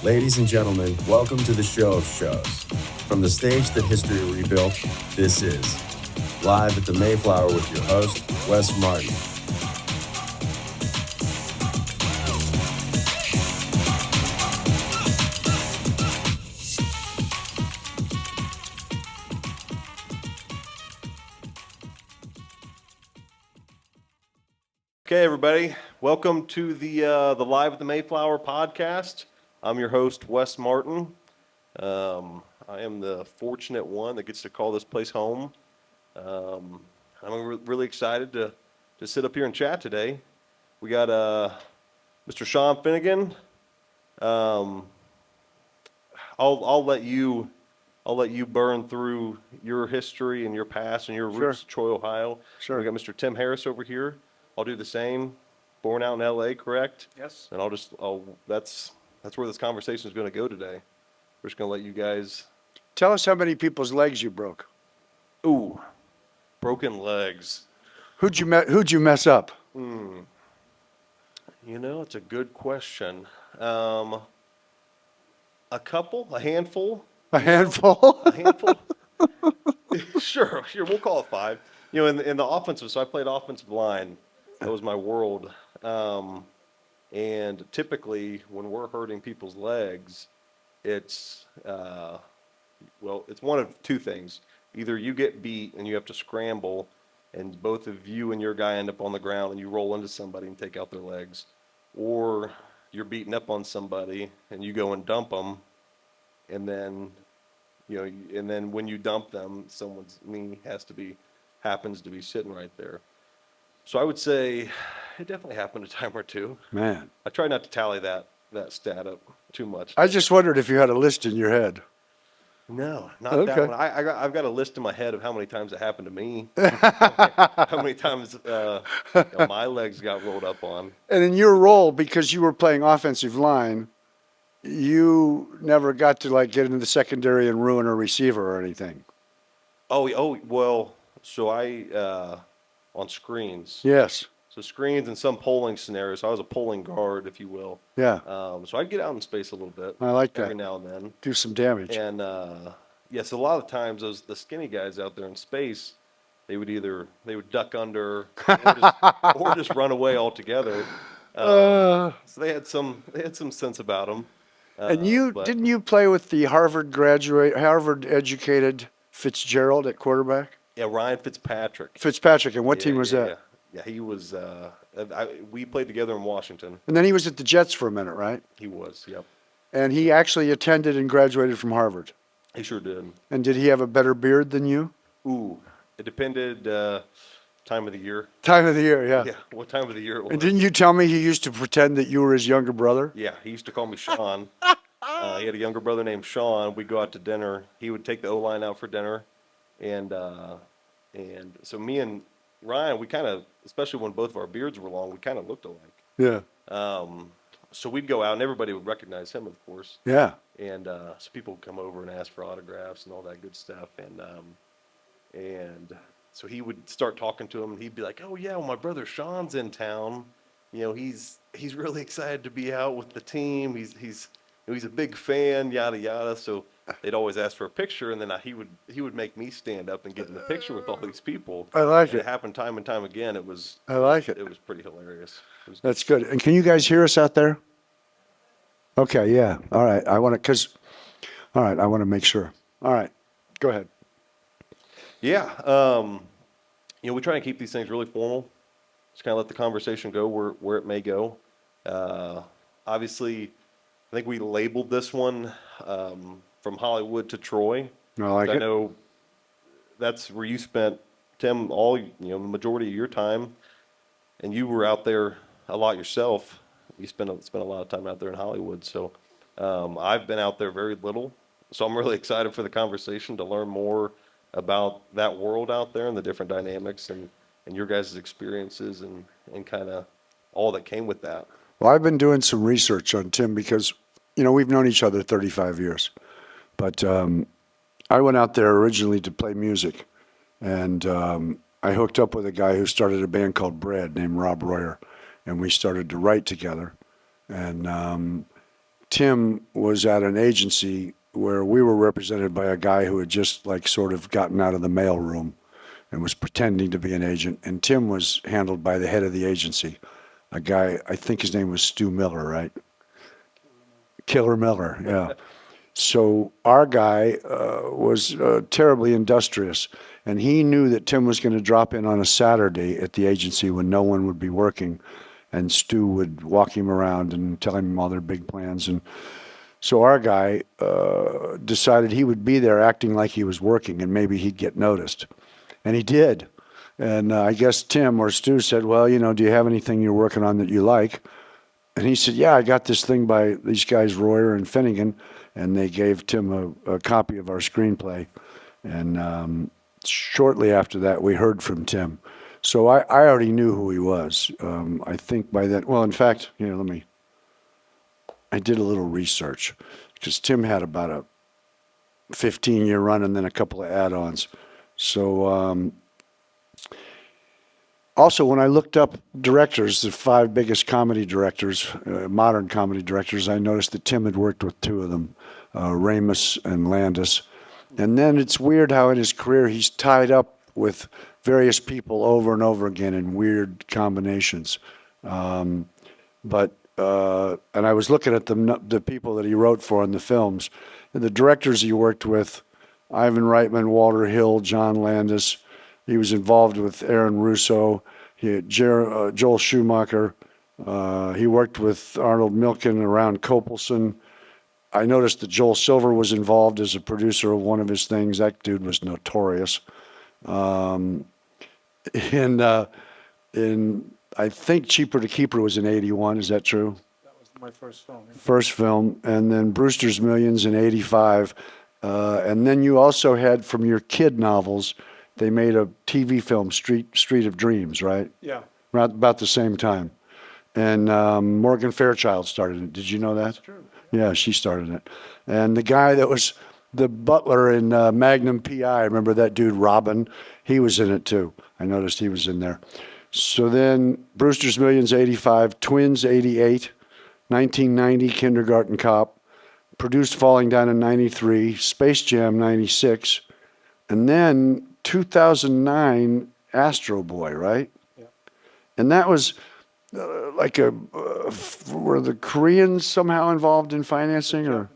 Ladies and gentlemen, welcome to the show of shows. From the stage that history rebuilt, this is Live at the Mayflower with your host, Wes Martin. Okay, everybody, welcome to the Live at the Mayflower podcast. I'm your host, Wes Martin. I am the fortunate one that gets to call this place home. I'm really excited to sit up here and chat today. We got Mr. Sean Finnigan. Um, I'll let you burn through your history and your past and your roots, Troy, Ohio. Sure. We got Mr. Tim Harris over here. I'll do the same. Born out in L.A., correct? Yes. And that's where this conversation is going to go today. We're just going to let you guys. Tell us how many people's legs you broke. Ooh, broken legs. Who'd you mess up? You know, it's a good question. A handful. A handful? A handful. Sure. We'll call it 5. You know, in the offensive, so I played offensive line. That was my world. And typically, when we're hurting people's legs, it's it's one of two things. Either you get beat and you have to scramble, and both of you and your guy end up on the ground and you roll into somebody and take out their legs, or you're beating up on somebody and you go and dump them, and then when you dump them, someone's knee happens to be sitting right there. So I would say it definitely happened a time or two. Man. I try not to tally that stat up too much. I just wondered if you had a list in your head. No, not Okay. that one. I've got a list in my head of how many times it happened to me. How many times my legs got rolled up on. And in your role, because you were playing offensive line, you never got to get into the secondary and ruin a receiver or anything. Well, so I on screens. Yes. So screens and some polling scenarios. So I was a polling guard, if you will. Yeah. So I'd get out in space a little bit. I like that. Every now and then. Do some damage. And yes, a lot of times the skinny guys out there in space, they would duck under or just run away altogether. So they had some sense about them. And didn't you play with the Harvard educated Fitzgerald at quarterback? Yeah, Ryan Fitzpatrick. And what team was that? Yeah, he was. We played together in Washington. And then he was at the Jets for a minute, right? He was. Yep. And he actually attended and graduated from Harvard. He sure did. And did he have a better beard than you? Ooh, it depended time of the year. Time of the year, yeah. Yeah, what time of the year it was. And didn't you tell me he used to pretend that you were his younger brother? Yeah, he used to call me Sean. He had a younger brother named Sean. We'd go out to dinner. He would take the O-line out for dinner. And so me and Ryan, we kind of, especially when both of our beards were long, we kind of looked alike. Yeah. So we'd go out, and everybody would recognize him, of course. Yeah. And so people would come over and ask for autographs and all that good stuff. And so he would start talking to him, and he'd be like, "Oh yeah, well, my brother Sean's in town. You know, he's really excited to be out with the team. He's a big fan, yada yada." So they'd always ask for a picture, and then he would make me stand up and get in the picture with all these people. I like And it. it happened time and time again. I like it. It was pretty hilarious. That's good. And can you guys hear us out there? Okay, yeah. All right. I want to make sure. All right. Go ahead. Yeah. We try and keep these things really formal. Just kind of let the conversation go where it may go. Obviously, I think we labeled this one from Hollywood to Troy. I like I it. know that's where you spent, Tim, the majority of your time, and you were out there a lot yourself. You spent a lot of time out there in Hollywood. So I've been out there very little. So I'm really excited for the conversation to learn more about that world out there and the different dynamics and your guys' experiences and kind of all that came with that. Well, I've been doing some research on Tim because, we've known each other 35 years. But I went out there originally to play music. And I hooked up with a guy who started a band called Bread named Rob Royer. And we started to write together. And Tim was at an agency where we were represented by a guy who had just like sort of gotten out of the mailroom and was pretending to be an agent. And Tim was handled by the head of the agency, a guy, I think his name was Stu Miller, right? Killer Miller, yeah. So our guy was terribly industrious, and he knew that Tim was going to drop in on a Saturday at the agency when no one would be working, and Stu would walk him around and tell him all their big plans. And so our guy decided he would be there acting like he was working, and maybe he'd get noticed. And he did. And I guess Tim or Stu said, well, you know, do you have anything you're working on that you like? And he said, yeah, I got this thing by these guys, Royer and Finnigan. And they gave Tim a copy of our screenplay. And shortly after that, we heard from Tim. So I already knew who he was. I think by then, well, in fact, you know, I did a little research because Tim had about a 15-year run and then a couple of add-ons. So also, when I looked up directors, the 5 biggest comedy directors, modern comedy directors, I noticed that Tim had worked with 2 of them, Ramis and Landis. And then it's weird how in his career he's tied up with various people over and over again in weird combinations. And I was looking at the people that he wrote for in the films, and the directors he worked with, Ivan Reitman, Walter Hill, John Landis. He was involved with Aaron Russo, Joel Schumacher. He worked with Arnold Milken around Copelson. I noticed that Joel Silver was involved as a producer of one of his things. That dude was notorious. In I think Cheaper to Keeper was in '81. Is that true? That was my first film. Yeah. First film, and then Brewster's Millions in '85. And then you also had from your kid novels, they made a TV film, Street of Dreams, right? Yeah. Right about the same time. And Morgan Fairchild started it. Did you know that? That's true. Yeah, she started it. And the guy that was the butler in Magnum P.I., remember that dude, Robin? He was in it too. I noticed he was in there. So then Brewster's Millions, '85, Twins, '88, 1990, Kindergarten Cop, produced Falling Down in '93, Space Jam, '96, and then 2009, Astro Boy, right? Yeah. And that was were the Koreans somehow involved in financing? Or Japanese.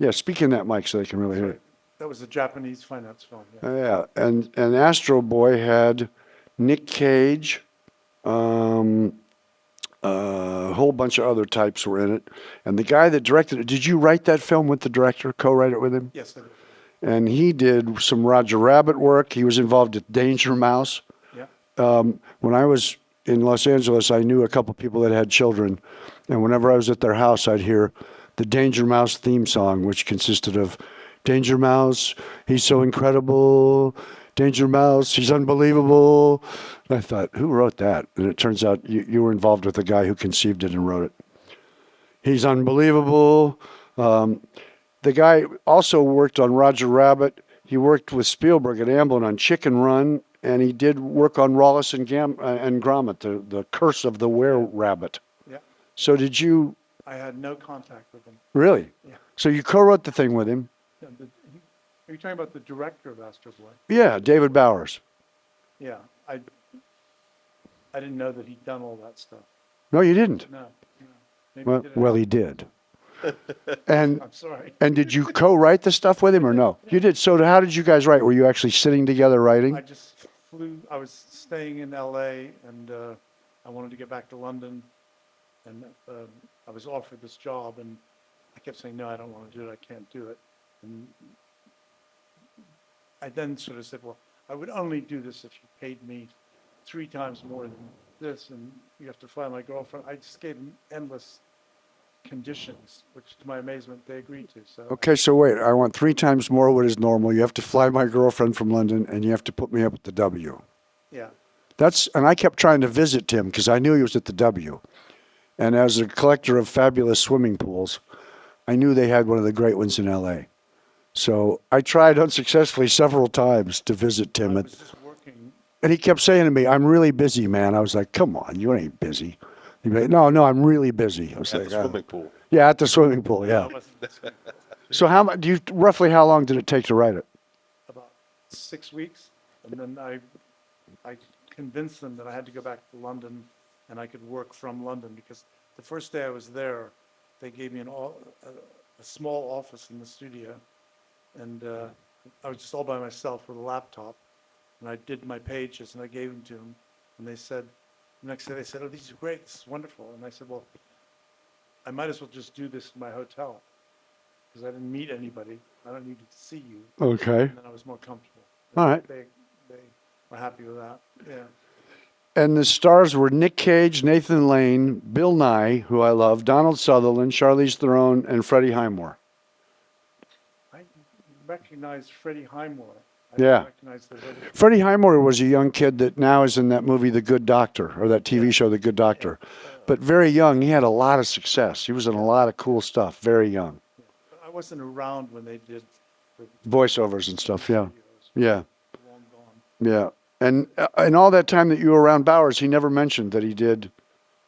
yeah, speak in that mic so they can really hear it. That was a Japanese finance film. Yeah. Yeah, and Astro Boy had Nick Cage, a whole bunch of other types were in it. And the guy that directed it, did you write that film with the director, co-write it with him? Yes, I did. And he did some Roger Rabbit work. He was involved with Danger Mouse. Yeah. When I was in Los Angeles, I knew a couple people that had children. And whenever I was at their house, I'd hear the Danger Mouse theme song, which consisted of Danger Mouse, he's so incredible. Danger Mouse, he's unbelievable. And I thought, who wrote that? And it turns out you were involved with the guy who conceived it and wrote it. He's unbelievable. The guy also worked on Roger Rabbit. He worked with Spielberg at Amblin on Chicken Run, and he did work on Wallace and Gromit, the Curse of the Were-Rabbit. Yeah. So did you? I had no contact with him. Really? Yeah. So you co-wrote the thing with him? Yeah, are you talking about the director of Astro Boy? Yeah, David Bowers. Yeah. I didn't know that he'd done all that stuff. No, you didn't. No. Maybe Well, he did. And I'm sorry. and did you co-write the stuff with him or no? You did. So how did you guys write? Were you actually sitting together writing? I just flew. I was staying in L.A. and I wanted to get back to London, and I was offered this job, and I kept saying, no, I don't want to do it. I can't do it. And I then sort of said, well, I would only do this if you paid me 3 times more than this, and you have to fly my girlfriend. I just gave them endless conditions, which to my amazement they agreed to. So Okay, so wait. I want 3 times more what is normal. You have to fly my girlfriend from London, and you have to put me up at the W. yeah, And I kept trying to visit Tim because I knew he was at the W. And as a collector of fabulous swimming pools, I knew they had one of the great ones in L.A. So I tried unsuccessfully several times to visit Tim. I was just working. And he kept saying to me, I'm really busy, man. I was like, come on, you ain't busy. He'd be like, no, I'm really busy. I was At like, the swimming pool. yeah, at the swimming pool, No, yeah. it wasn't this week. So roughly how long did it take to write it? About 6 weeks, and then I convinced them that I had to go back to London and I could work from London, because the first day I was there, they gave me a small office in the studio, and I was just all by myself with a laptop, and I did my pages and I gave them to them, and they said, the next day they said, "Oh, these are great, this is wonderful," and I said, "Well, I might as well just do this in my hotel, because I didn't meet anybody, I don't need to see you," Okay. and then I was more comfortable. All right. They were happy with that, yeah. And the stars were Nick Cage, Nathan Lane, Bill Nye, who I love, Donald Sutherland, Charlize Theron, and Freddie Highmore. I recognize Freddie Highmore. I Yeah. don't recognize the other. Freddie Highmore was a young kid that now is in that movie The Good Doctor, or that TV show The Good Doctor. But very young, he had a lot of success. He was in a lot of cool stuff, very young. But I wasn't around when they did the Voiceovers and stuff, yeah. studios. Yeah, Long gone. yeah. And in all that time that you were around Bowers, he never mentioned that he did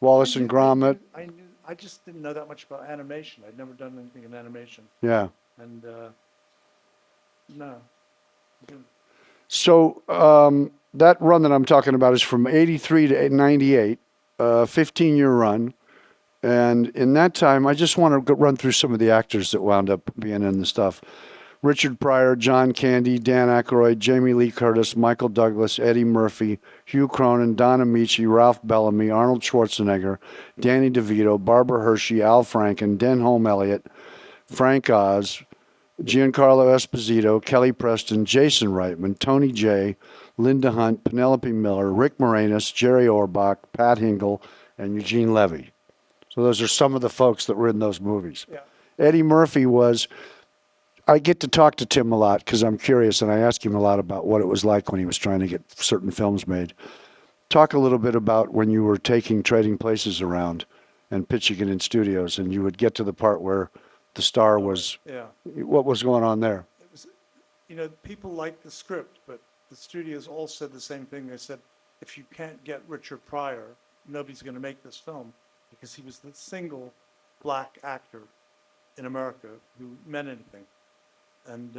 Wallace and Gromit. I just didn't know that much about animation. I'd never done anything in animation. Yeah. And, no. Didn't- So that run that I'm talking about is from 83 to 98, 15-year run. And in that time, I just want to run through some of the actors that wound up being in the stuff. Richard Pryor, John Candy, Dan Aykroyd, Jamie Lee Curtis, Michael Douglas, Eddie Murphy, Hugh Cronin, Don Amici, Ralph Bellamy, Arnold Schwarzenegger, Danny DeVito, Barbara Hershey, Al Franken, Denholm Elliott, Frank Oz, Giancarlo Esposito, Kelly Preston, Jason Reitman, Tony Jay, Linda Hunt, Penelope Miller, Rick Moranis, Jerry Orbach, Pat Hingle, and Eugene Levy. So those are some of the folks that were in those movies. Yeah. Eddie Murphy was, I get to talk to Tim a lot because I'm curious, and I ask him a lot about what it was like when he was trying to get certain films made. Talk a little bit about when you were taking Trading Places around and pitching it in studios, and you would get to the part where the star was, Yeah. what was going on there? It was, people liked the script, but the studios all said the same thing. They said, if you can't get Richard Pryor, nobody's going to make this film, because he was the single black actor in America who meant anything. And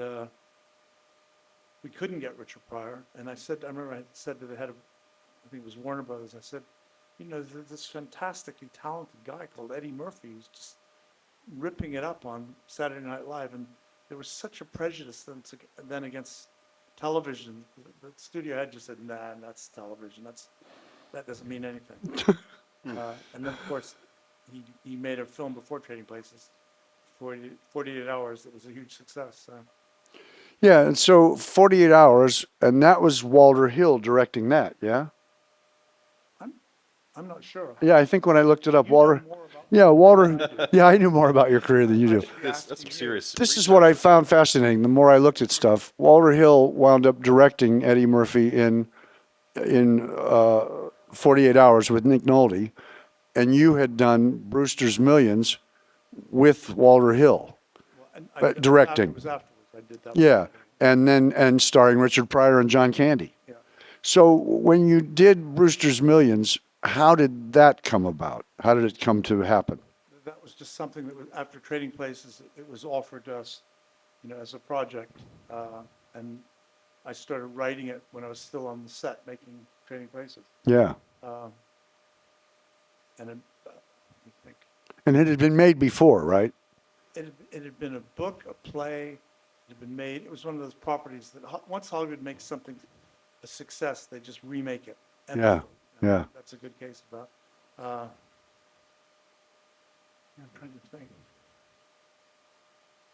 we couldn't get Richard Pryor. And I remember I said to the head of, I think it was Warner Brothers, I said, there's this fantastically talented guy called Eddie Murphy who's just ripping it up on Saturday Night Live. And there was such a prejudice then against television. The studio head just said, nah, that's television. That doesn't mean anything. And then, of course, he made a film before Trading Places, 48 Hours. It was a huge success. So. Yeah, and so 48 Hours, and that was Walter Hill directing that, yeah? I'm not sure. Yeah, I think when I looked it up, You know Walter. more about Yeah, Walter. Yeah, I knew more about your career than you do. That's some serious. This is what I found fascinating. The more I looked at stuff, Walter Hill wound up directing Eddie Murphy in 48 Hours with Nick Nolte, and you had done Brewster's Millions with Walter Hill. And directing. It was afterwards. I did that. Yeah, and starring Richard Pryor and John Candy. Yeah. So when you did Brewster's Millions, how did that come about? How did it come to happen? That was just something that was, after Trading Places, it was offered to us, as a project. And I started writing it when I was still on the set making Trading Places. Yeah. And let me think. And it had been made before, right? It had been a book, a play. It had been made. It was one of those properties that once Hollywood makes something a success, they just remake it. Yeah, yeah. That's a good case of that. I'm trying to think.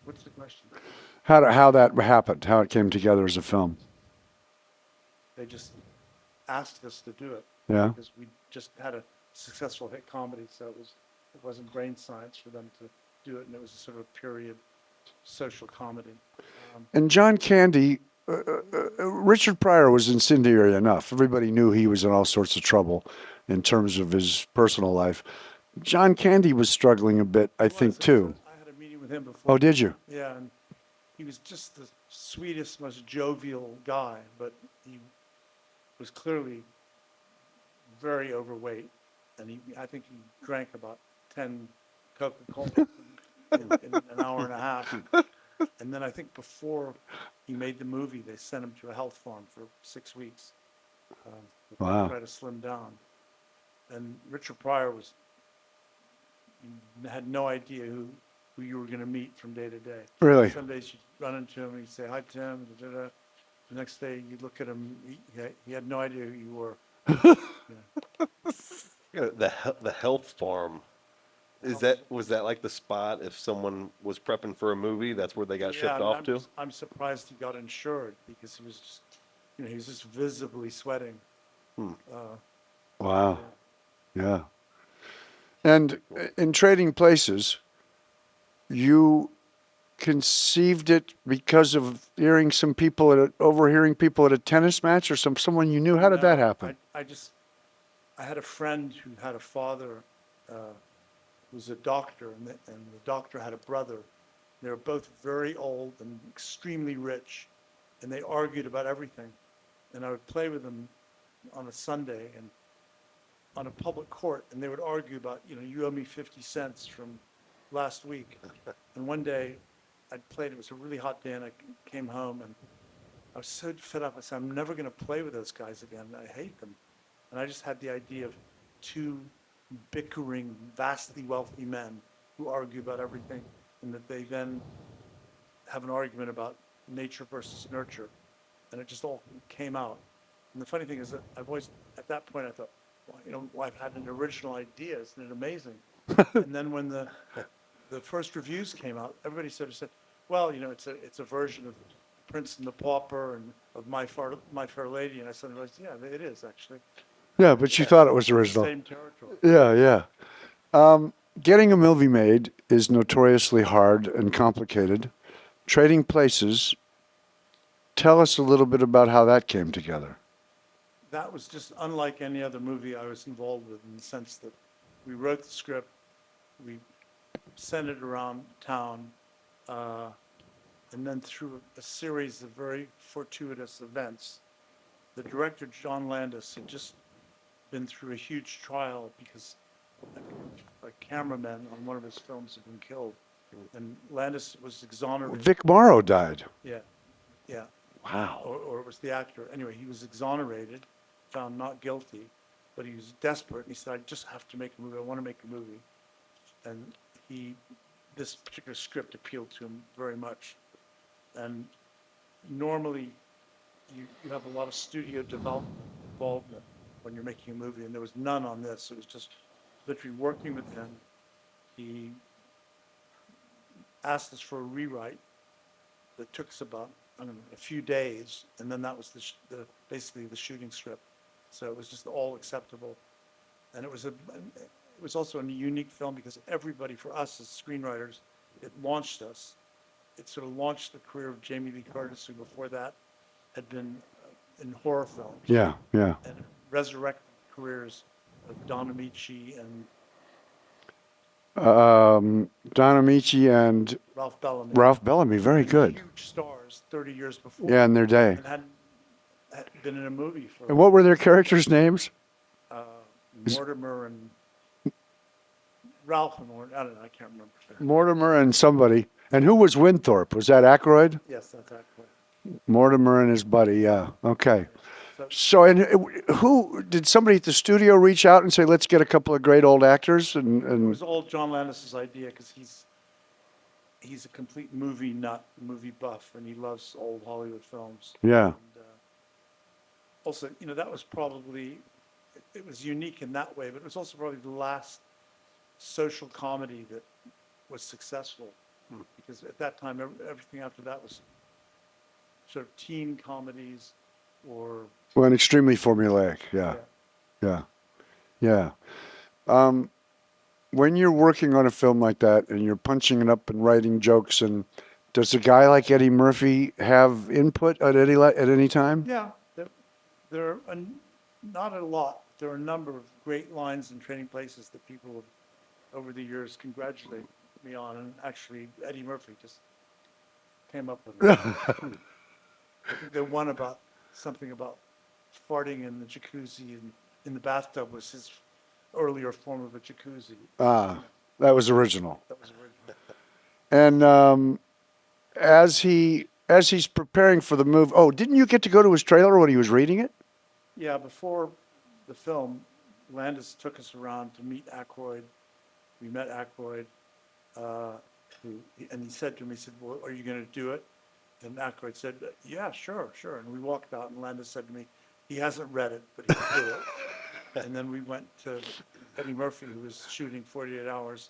What's the question? How that happened, how it came together as a film. They just asked us to do it. Yeah. Because we just had a successful hit comedy, so it wasn't brain science for them to do it, and it was a sort of a period social comedy. And John Candy, Richard Pryor was incendiary enough. Everybody knew he was in all sorts of trouble in terms of his personal life. John Candy was struggling a bit, I think, too. I had a meeting with him before. Oh, did you? Yeah, and he was just the sweetest, most jovial guy, but he was clearly very overweight and I think he drank about 10 Coca-Colas in an hour and a half. And then I think before he made the movie, they sent him to a health farm for 6 weeks. Wow. Try to slim down. And Richard Pryor had no idea who you were going to meet from day to day. Really? Some days you'd run into him and you'd say, "Hi, Tim." Da, da, da. The next day you'd look at him, he had no idea who you were. Yeah, the health farm. Was that like the spot if someone was prepping for a movie, that's where they got Yeah, shipped off to? I'm surprised he got insured because he was just, he was just visibly sweating. Wow. Yeah. And in Trading Places, you conceived it because of overhearing people at a tennis match or someone you knew. How did that No, happen? I had a friend who had a father who was a doctor, and the doctor had a brother. They were both very old and extremely rich, and they argued about everything. And I would play with them on a Sunday and on a public court, and they would argue about, you owe me 50 cents from last week. And one day I'd played, it was a really hot day, and I came home and I was so fed up. I said, I'm never going to play with those guys again. I hate them. And I just had the idea of two bickering, vastly wealthy men who argue about everything, and that they then have an argument about nature versus nurture. And it just all came out. And the funny thing is that I've always, at that point, I thought, well, I've had an original idea. Isn't it amazing? And then when the first reviews came out, everybody sort of said, well, it's a version of Prince and the Pauper and of My Fair Lady. And I suddenly realized, yeah, it is actually. Yeah, but you thought it was original. Same territory. Yeah, yeah. Getting a movie made is notoriously hard and complicated. Trading Places, tell us a little bit about how that came together. That was just unlike any other movie I was involved with, in the sense that we wrote the script, we sent it around town, and then through a series of very fortuitous events, the director, John Landis, had just been through a huge trial because a cameraman on one of his films had been killed. And Landis was exonerated. Vic Morrow died. Yeah. Wow. Or it was the actor. Anyway, he was exonerated, found not guilty, but he was desperate. And he said, I just have to make a movie. I want to make a movie. And this particular script appealed to him very much. And normally you have a lot of studio development involvement when you're making a movie, and there was none on this. It was just literally working with him. He asked us for a rewrite that took us about, I don't know, a few days, and then that was basically the shooting script. So it was just all acceptable. And it was also a unique film because everybody, for us as screenwriters, it launched us. It sort of launched the career of Jamie Lee Curtis, who before that had been in horror films. Yeah. And it resurrected careers of Don Amici and Don Amici and Ralph Bellamy. Ralph Bellamy, very good. Huge stars 30 years before. Yeah, in their day. And had been in a movie for And what were their characters' names? Mortimer and Ralph and Mortimer. I don't know. I can't remember. Mortimer and somebody. And who was Winthorpe? Was that Aykroyd? Yes, that's actually. Mortimer and his buddy, yeah. Okay. So, and who, did somebody at the studio reach out and say, let's get a couple of great old actors? It And was all John Landis's idea because he's a complete movie nut, movie buff, and he loves old Hollywood films. yeah. And also, that was probably, it was unique in that way, but it was also probably the last social comedy that was successful. Because at that time, everything after that was sort of teen comedies or... Well, and extremely formulaic, yeah. When you're working on a film like that and you're punching it up and writing jokes, and does a guy like Eddie Murphy have input at any time? Yeah, there are not a lot. There are a number of great lines in Trading Places that people have, over the years, congratulate me on, and actually Eddie Murphy just came up with it. I think the one about something about farting in the jacuzzi and in the bathtub was earlier form of a jacuzzi. Ah, that was original. That was original. And as he's preparing for the move, oh, didn't you get to go to his trailer when he was reading it? Yeah, before the film, Landis took us around to meet Aykroyd. We met Aykroyd, and he said to me, he said, well, are you going to do it? And Aykroyd said, yeah, sure, sure. And we walked out, and Landis said to me, he hasn't read it, but he'll do it. And then we went to Eddie Murphy, who was shooting 48 Hours,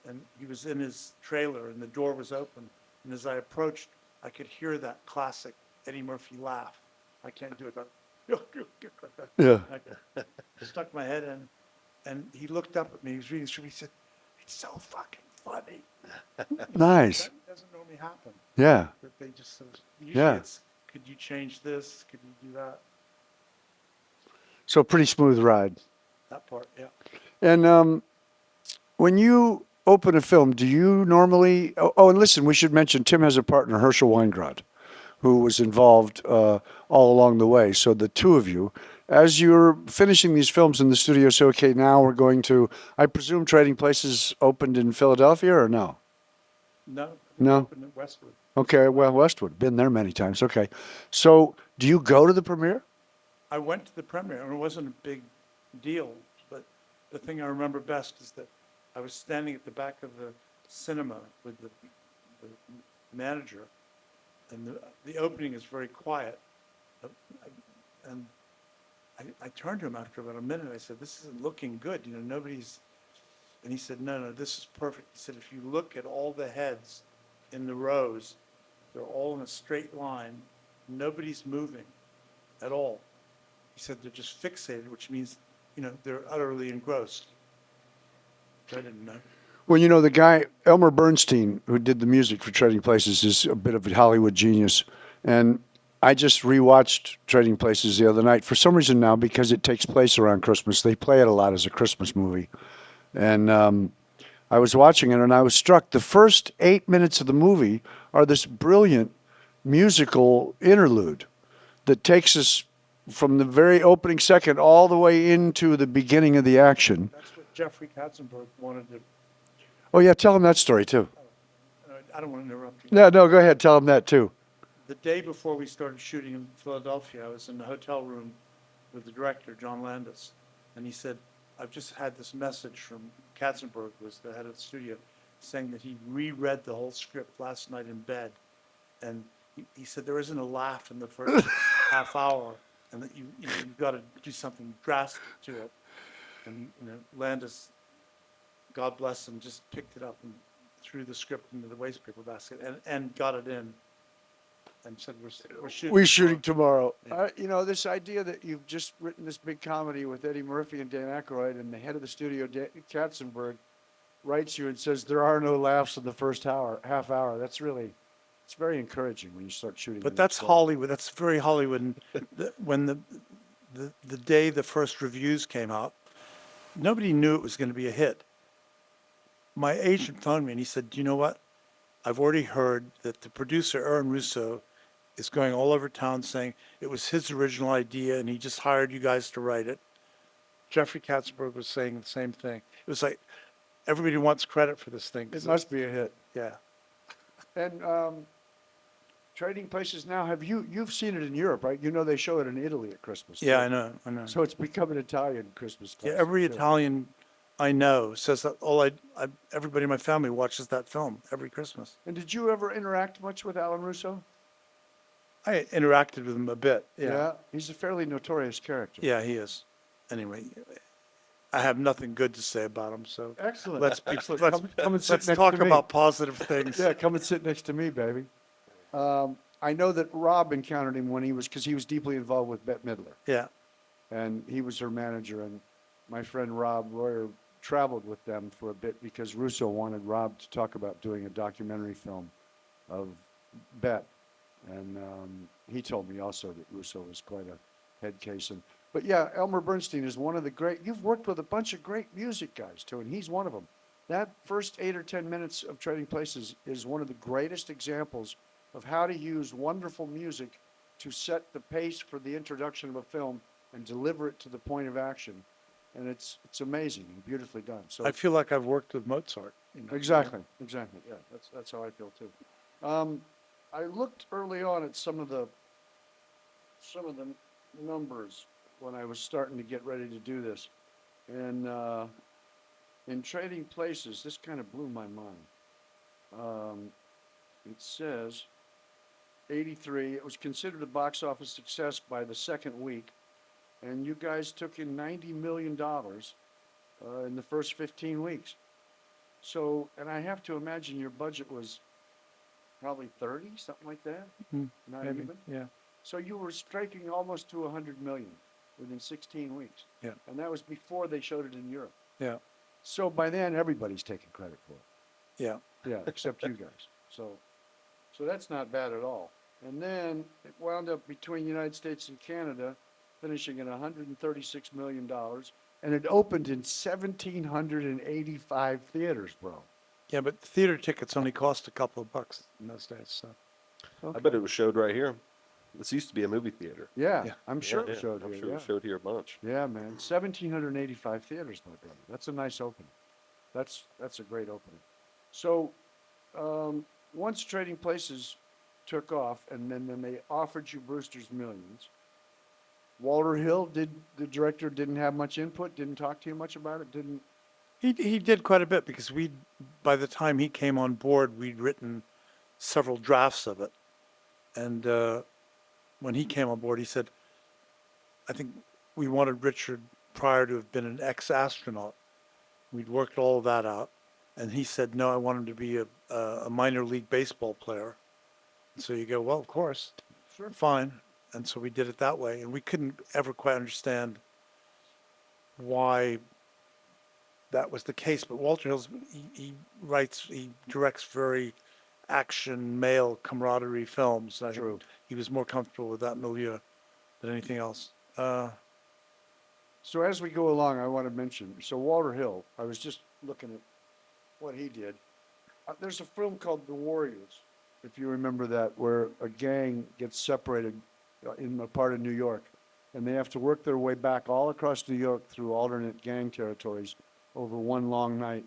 and he was in his trailer, and the door was open. And as I approached, I could hear that classic Eddie Murphy laugh. I can't do it, but Yeah. I stuck my head in, and he looked up at me. He was reading through. He said, "It's so fucking funny." Nice. That doesn't normally happen. Yeah. That they just sort of, usually Yeah. it's, could you change this? Could you do that? So pretty smooth ride. That part, yeah. And when you open a film, do you normally? Oh, and listen, we should mention Tim has a partner, Herschel Weingrod, who was involved all along the way. So the two of you, as you're finishing these films in the studio, say, okay, now we're going to. I presume Trading Places opened in Philadelphia, or no? No. No? Open at Westwood. Okay, well, Westwood, been there many times. Okay, so do you go to the premiere? I went to the premiere, and it wasn't a big deal, but the thing I remember best is that I was standing at the back of the cinema with the manager, and the opening is very quiet. And I turned to him after about a minute. I said, "This isn't looking good. You know, nobody's." And he said, "No, no, this is perfect." He said, "If you look at all the heads in the rows, they're all in a straight line. Nobody's moving at all." He said, "They're just fixated, which means, you know, they're utterly engrossed." I didn't know. Well, you know, the guy, Elmer Bernstein, who did the music for Trading Places, is a bit of a Hollywood genius. And I just rewatched Trading Places the other night for some reason now, because it takes place around Christmas. They play it a lot as a Christmas movie. And I was watching it and I was struck. The first 8 minutes of the movie are this brilliant musical interlude that takes us from the very opening second all the way into the beginning of the action. That's what Jeffrey Katzenberg wanted to. Oh, yeah, tell him that story too. I don't want to interrupt you. No, go ahead, tell him that too. The day before we started shooting in Philadelphia, I was in the hotel room with the director, John Landis, and he said, "I've just had this message from Katzenberg, who was the head of the studio, saying that he reread the whole script last night in bed, and he said there isn't a laugh in the first half hour, and that you've got to do something drastic to it." And Landis, God bless him, just picked it up and threw the script into the waste paper basket and got it in, and said, we're shooting. We're shooting tomorrow. You know, this idea that you've just written this big comedy with Eddie Murphy and Dan Aykroyd, and the head of the studio, Katzenberg, writes you and says there are no laughs in the first half hour. That's really, it's very encouraging when you start shooting. But that's Hollywood. That's very Hollywood. And when the day the first reviews came out, nobody knew it was going to be a hit. My agent phoned me and he said, "Do you know what? I've already heard that the producer, Aaron Russo, is going all over town saying it was his original idea and he just hired you guys to write it." Jeffrey Katzenberg was saying the same thing. It was like everybody wants credit for this thing. It must be a hit. Yeah. And Trading Places now, you've seen it in Europe, right? You know they show it in Italy at Christmas. Yeah, too. I know. So it's become an Italian Christmas Yeah, classic, every too. Italian I know says that everybody in my family watches that film every Christmas. And did you ever interact much with Alan Russo? I interacted with him a bit. Yeah. He's a fairly notorious character. Yeah, he is. Anyway, I have nothing good to say about him, so Excellent. let's Excellent. Come and sit let's next talk to me. about positive things. Yeah, come and sit next to me, baby. I know that Rob encountered him because he was deeply involved with Bette Midler, Yeah. and he was her manager. And my friend Rob Royer traveled with them for a bit because Russo wanted Rob to talk about doing a documentary film of Bette. And he told me also that Russo was quite a head case. But yeah, Elmer Bernstein is one of the great, you've worked with a bunch of great music guys too, and he's one of them. That first 8 or 10 minutes of Trading Places is one of the greatest examples of how to use wonderful music to set the pace for the introduction of a film and deliver it to the point of action. and it's amazing and beautifully done. So I feel like I've worked with Mozart. exactly, yeah, that's how I feel too. I looked early on at some of the numbers when I was starting to get ready to do this, and in Trading Places, this kind of blew my mind. It says 83. It was considered a box office success by the second week, and you guys took in $90 million in the first 15 weeks. So, and I have to imagine your budget was probably 30, something like that. Not Maybe, even. yeah, So you were striking almost to 100 million within 16 weeks. Yeah. And that was before they showed it in Europe. yeah, So by then, everybody's taking credit for it. yeah. Yeah, except you guys. So that's not bad at all. And then it wound up between the United States and Canada, finishing at $136 million. And it opened in 1,785 theaters, bro. Yeah, but theater tickets only cost a couple of bucks in those days, so. I bet it was showed right here. This used to be a movie theater. Yeah, Yeah. I'm sure Yeah, it showed I'm here. sure Yeah. it showed here a bunch. Yeah, man. 1,785 theaters, my brother. That's a nice opening. That's a great opening. So, once Trading Places took off, and then they offered you Brewster's Millions. Walter Hill, the director, didn't have much input, didn't talk to you much about it, didn't. He did quite a bit because by the time he came on board, we'd written several drafts of it. And when he came on board, he said, I think we wanted Richard Pryor to have been an ex-astronaut. We'd worked all of that out. And he said, no, I want him to be a minor league baseball player. And so you go, well, of course, Sure. fine. And so we did it that way. And we couldn't ever quite understand why that was the case. But Walter Hill's, he directs very action, male camaraderie films. And I True. think he was more comfortable with that milieu than anything else. So as we go along, I want to mention, so Walter Hill, I was just looking at what he did. There's a film called The Warriors, if you remember that, where a gang gets separated in a part of New York, and they have to work their way back all across New York through alternate gang territories over one long night.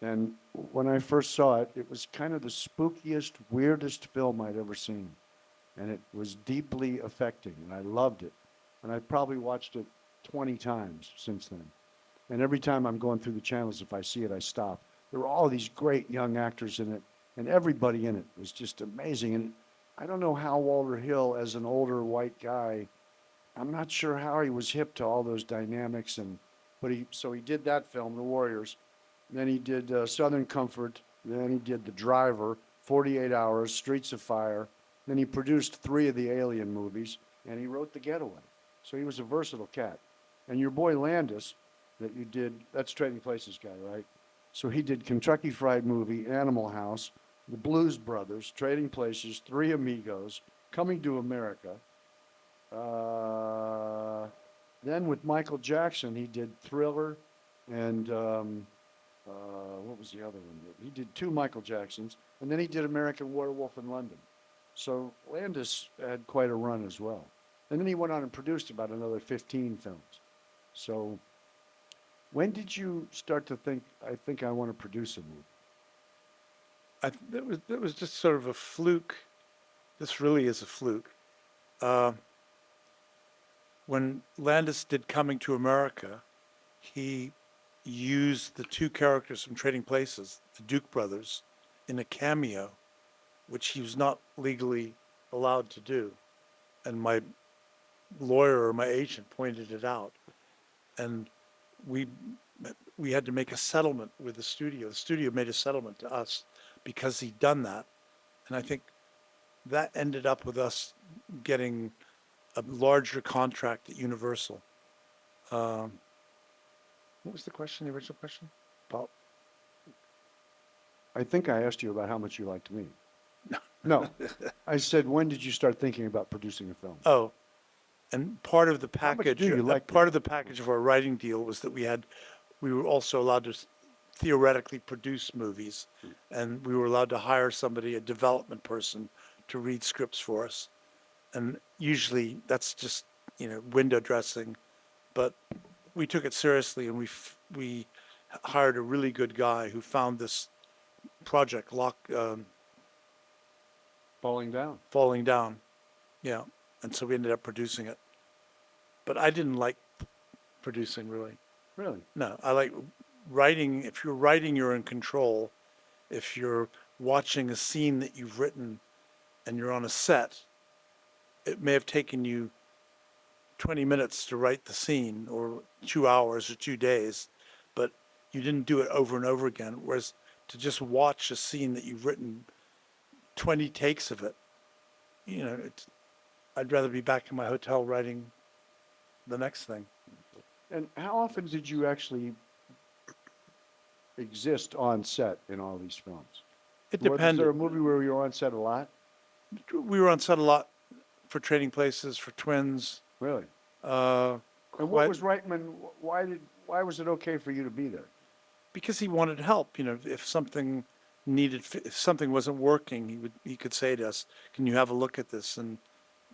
And when I first saw it, it was kind of the spookiest, weirdest film I'd ever seen. And it was deeply affecting, and I loved it. And I probably watched it 20 times since then. And every time I'm going through the channels, if I see it, I stop. There were all these great young actors in it, and everybody in it was just amazing. And I don't know how Walter Hill, as an older white guy, I'm not sure how he was hip to all those dynamics. But he did that film, The Warriors. Then he did Southern Comfort. Then he did The Driver, 48 Hours, Streets of Fire. Then he produced 3 of the Alien movies, and he wrote The Getaway. So he was a versatile cat. And your boy Landis, that you did, that's Trading Places guy, right? So he did Kentucky Fried Movie, Animal House, The Blues Brothers, Trading Places, Three Amigos, Coming to America. Then with Michael Jackson, he did Thriller, and what was the other one? He did 2 Michael Jacksons, and then he did American Werewolf in London. So Landis had quite a run as well. And then he went on and produced about another 15 films. So when did you start to think, I think I want to produce a movie? It was just sort of a fluke. This really is a fluke. When Landis did Coming to America, he used the 2 characters from Trading Places, the Duke brothers, in a cameo, which he was not legally allowed to do. And my lawyer or my agent pointed it out. And we had to make a settlement with the studio. The studio made a settlement to us because he'd done that. And I think that ended up with us getting a larger contract at Universal. What was the question, the original question? About? I think I asked you about how much you liked me. No. I said, when did you start thinking about producing a film? Oh, and part of the How much package, do you like part me? of the package of our writing deal was that we were also allowed to theoretically produce movies, and we were allowed to hire somebody, a development person, to read scripts for us. And usually that's just, window dressing, but we took it seriously, and we hired a really good guy who found this project Falling down. falling down. Yeah, and so we ended up producing it. But I didn't like producing really. Really? No, I like writing. If you're writing, you're in control. If you're watching a scene that you've written and you're on a set, it may have taken you 20 minutes to write the scene, or 2 hours or 2 days, but you didn't do it over and over again. Whereas to just watch a scene that you've written 20 takes of it, I'd rather be back in my hotel writing the next thing. And how often did you actually exist on set in all these films? It Was there depended. a movie where you were on set a lot? We were on set a lot for Trading Places, for Twins. Really? Uh, And what was Reitman, why was it okay for you to be there? because he wanted help. If something if something wasn't working, he could say to us, "Can you have a look at this and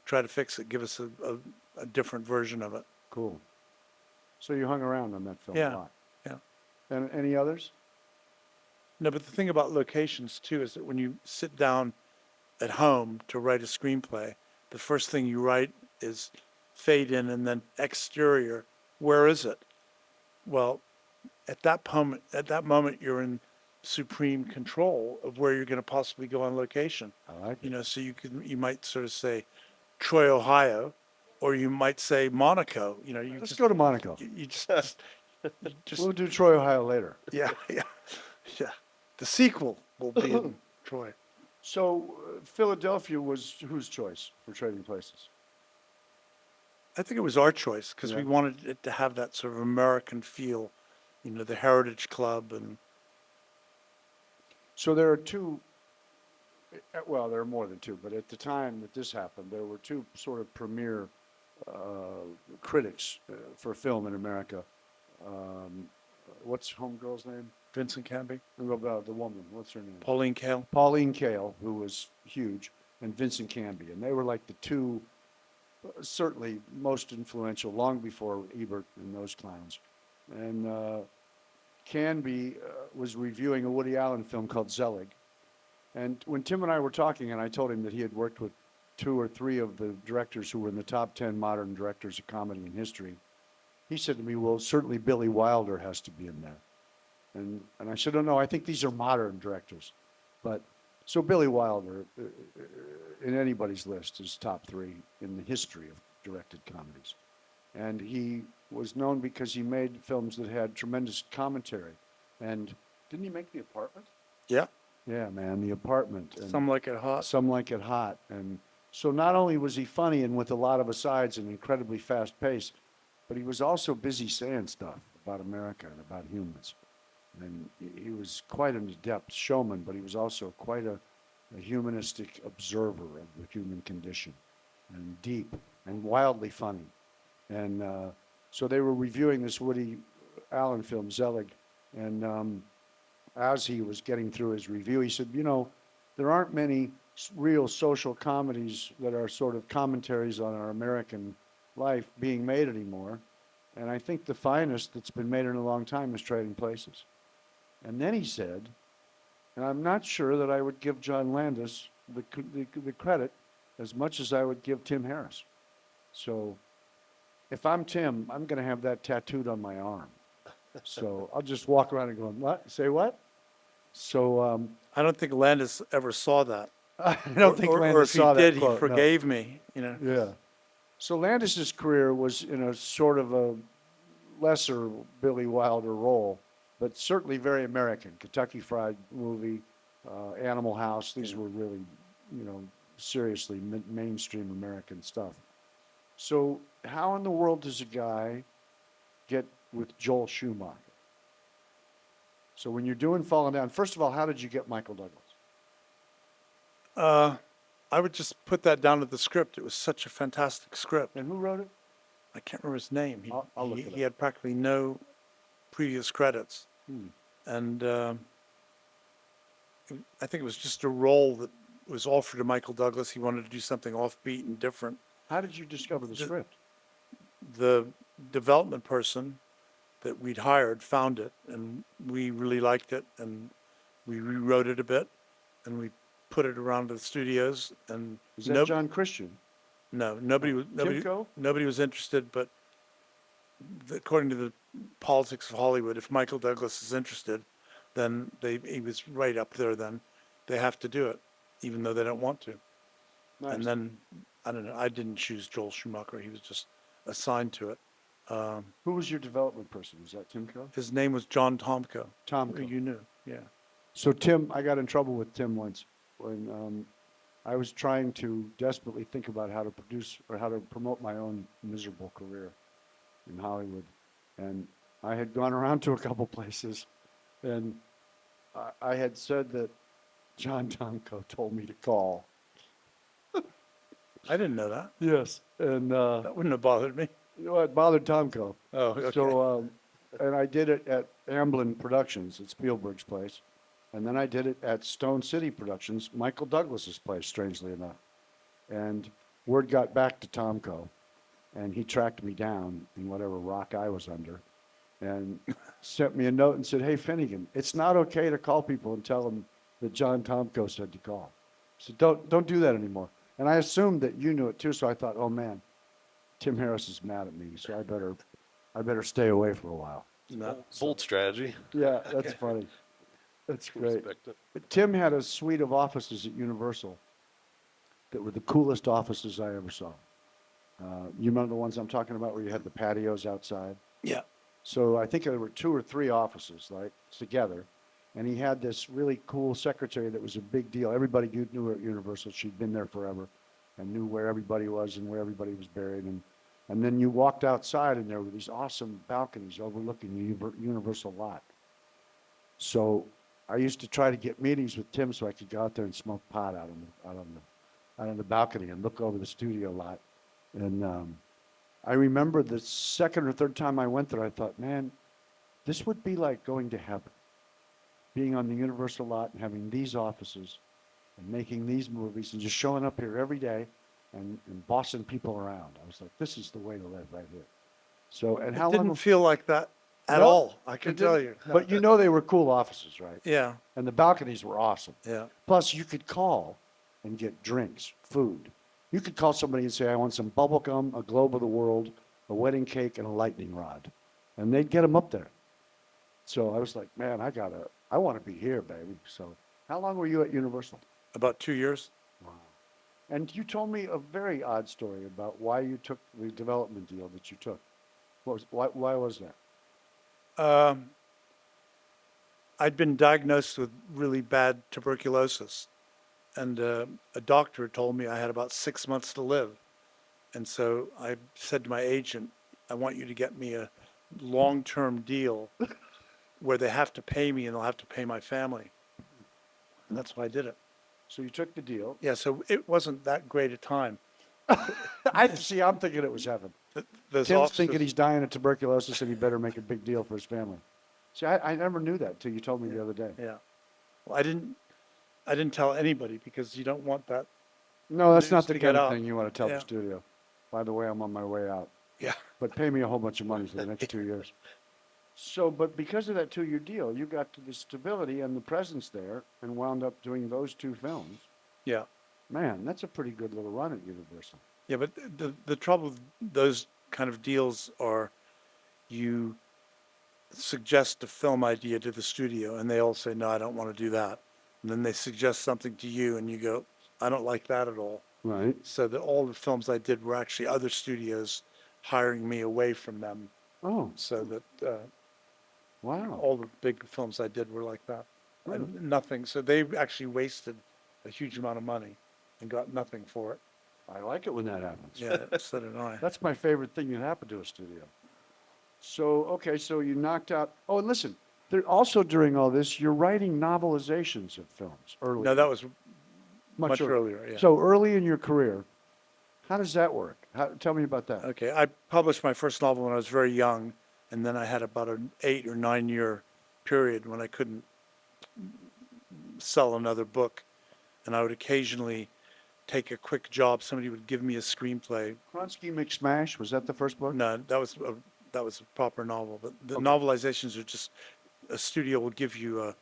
try to fix it? Give us a different version of it." Cool. So you hung around on that film a Yeah, lot. yeah. And any others? No, but the thing about locations too is that when you sit down at home to write a screenplay, the first thing you write is fade in and then exterior. Where is it? Well, at that moment, you're in supreme control of where you're going to possibly go on location. I like it. So you might sort of say Troy, Ohio, or you might say Monaco. Let's go to Monaco. you just We'll do Troy, Ohio later. yeah, yeah, yeah. The sequel will be in Troy. So Philadelphia was whose choice for Trading Places? I think it was our choice because Yeah. we wanted it to have that sort of American feel, the Heritage Club and. So there are two, well, there are more than two, but at the time that this happened, there were two sort of premier critics for film in America. What's homegirl's name? Vincent Canby, The woman, what's her name? Pauline Kael. Pauline Kael, who was huge, and Vincent Canby. And they were like the two, certainly most influential, long before Ebert and those clowns. And Canby was reviewing a Woody Allen film called Zelig. And when Tim and I were talking, and I told him that he had worked with 2 or 3 of the directors who were in the top 10 modern directors of comedy in history, he said to me, well, certainly Billy Wilder has to be in there. And I said, oh, no, I think these are modern directors. But so Billy Wilder, in anybody's list, is top 3 in the history of directed comedies. And he was known because he made films that had tremendous commentary. And didn't he make The Apartment? Yeah. Yeah, man, The Apartment. And Some Like It Hot. Some Like It Hot. And so not only was he funny and with a lot of asides and incredibly fast paced, but he was also busy saying stuff about America and about humans. And he was quite an adept showman, but he was also quite a humanistic observer of the human condition, and deep and wildly funny. And so they were reviewing this Woody Allen film, Zelig, and as he was getting through his review, he said, there aren't many real social comedies that are sort of commentaries on our American life being made anymore. And I think the finest that's been made in a long time is Trading Places. And then he said, and I'm not sure that I would give John Landis the credit as much as I would give Tim Harris. So if I'm Tim, I'm going to have that tattooed on my arm. So I'll just walk around and go, what? Say what? So I don't think Landis ever saw that. I don't think Landis saw that Or if he did, quote, he forgave me, Yeah. So Landis's career was in a sort of a lesser Billy Wilder role, but certainly very American. Kentucky Fried Movie, Animal House. These were really, seriously mainstream American stuff. So how in the world does a guy get with Joel Schumacher? So when you're doing Falling Down, first of all, how did you get Michael Douglas? I would just put that down to the script. It was such a fantastic script. And who wrote it? I can't remember his name. I'll look it He up. had practically no previous credits. And I think it was just a role that was offered to Michael Douglas. He wanted to do something offbeat and different. How did you discover the script? The development person that we'd hired found it, and we really liked it, and we rewrote it a bit, and we put it around the studios, and Is that John Christian? no, nobody was interested, but according to the politics of Hollywood, if Michael Douglas is interested, then he was right up there. Then they have to do it, even though they don't want to. Nice. And then I don't know. I didn't choose Joel Schumacher. He was just assigned to it. Who was your development person? Was that Tim Coe? His name was John Tomko. Tomko. You knew, yeah. So Tim, I got in trouble with Tim once when I was trying to desperately think about how to produce or how to promote my own miserable career in Hollywood. And I had gone around to a couple places, and I had said that John Tomko told me to call. I didn't know that. Yes. And That wouldn't have bothered me. you know, it bothered Tomko. Oh, okay. So, and I did it at Amblin Productions at Spielberg's place. And then I did it at Stone City Productions, Michael Douglas's place, strangely enough. And word got back to Tomko, and he tracked me down in whatever rock I was under, and sent me a note and said, "Hey, Finnigan, it's not okay to call people and tell them that John Tomko said to call. So don't do that anymore." And I assumed that you knew it too, so I thought, "Oh man, Tim Harris is mad at me, so I better stay away for a while." Bold strategy. Yeah, that's funny. That's great. Respect it. But Tim had a suite of offices at Universal that were the coolest offices I ever saw. You remember the ones I'm talking about where you had the patios outside? Yeah. So I think there were 2 or 3 offices like together, and he had this really cool secretary that was a big deal. Everybody knew her at Universal. She'd been there forever and knew where everybody was and where everybody was buried. And then you walked outside, and there were these awesome balconies overlooking the Universal lot. So I used to try to get meetings with Tim so I could go out there and smoke pot out on the balcony and look over the studio lot. And I remember the second or third time I went there, I thought, man, this would be like going to heaven, being on the Universal lot and having these offices and making these movies and just showing up here every day and bossing people around. I was like, this is the way to live right here. So, and how It long? didn't feel like that at No, all, I can it tell didn't. you. But you know they were cool offices, right? Yeah, And the balconies were awesome. yeah. Plus, you could call and get drinks, food. You could call somebody and say, "I want some bubble gum, a globe of the world, a wedding cake, and a lightning rod." And they'd get them up there. So I was like, man, I want to be here, baby. So how long were you at Universal? About 2 years. Wow. And you told me a very odd story about why you took the development deal that you took. Why was that? I'd been diagnosed with really bad tuberculosis, and a doctor told me I had about 6 months to live. And so I said to my agent, "I want you to get me a long-term deal where they have to pay me and they'll have to pay my family." And that's why I did it. So you took the deal. Yeah, so it wasn't that great a time. I'm thinking it was heaven. Those Tim's offices- thinking he's dying of tuberculosis and he better make a big deal for his family. See, I never knew that until you told me the other day. Yeah. Well, I didn't tell anybody because you don't want that. No, that's not News the to kind get of out. thing you want to tell Yeah. the studio. By the way, I'm on my way out, Yeah. but pay me a whole bunch of money for the next 2 years. So, but because of that 2-year deal, you got to the stability and the presence there and wound up doing those 2 films. Yeah. Man, that's a pretty good little run at Universal. Yeah, but the trouble with those kind of deals are you suggest a film idea to the studio and they all say, "No, I don't want to do that." And then they suggest something to you and you go, "I don't like that at all." Right. So that all the films I did were actually other studios hiring me away from them, Oh, so that wow. all the big films I did were like that. And nothing. So they actually wasted a huge amount of money and got nothing for it. I like it when that happens. Yeah, so did I. That's my favorite thing that happened to a studio. So, okay, so you knocked out, oh, and listen, also during all this, you're writing novelizations of films early. No, that was much earlier. earlier, yeah. So early in your career, how does that work? Tell me about that. Okay, I published my first novel when I was very young, and then I had about an 8 or 9 year period when I couldn't sell another book, and I would occasionally take a quick job. Somebody would give me a screenplay. Kronsky McSmash, was that the first book? No, that was that was a proper novel. But the novelizations are just, a studio will give you a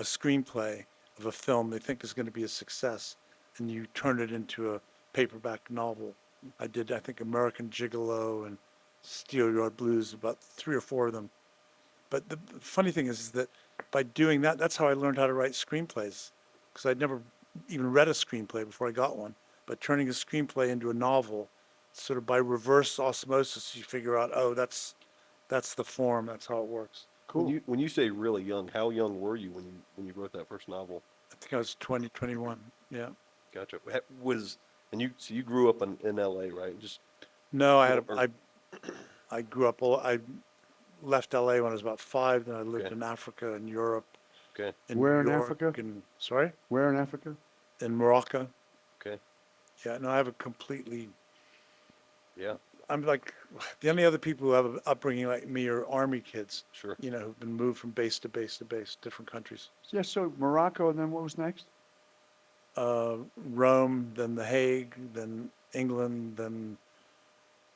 screenplay of a film they think is going to be a success, and you turn it into a paperback novel. I did, I think, American Gigolo and Steelyard Blues, about 3 or 4 of them. But the funny thing is that by doing that, that's how I learned how to write screenplays, because I'd never even read a screenplay before I got one. But turning a screenplay into a novel, sort of by reverse osmosis, you figure out, oh, that's the form, that's how it works. When you say really young, how young were you when you wrote that first novel? I think I was 20, 21. Yeah. Gotcha. So you grew up in LA, right? Just No, or- I grew up, I left LA when I was about 5, then I lived Okay. in Africa and Europe, okay, in Where New in York, Africa? and, sorry? Where in Africa? In Morocco. okay, Yeah, no, I have a completely, yeah, I'm like, the only other people who have an upbringing like me are army kids, sure. who've been moved from base to base to base, different countries. Yeah, so Morocco, and then what was next? Rome, then The Hague, then England, then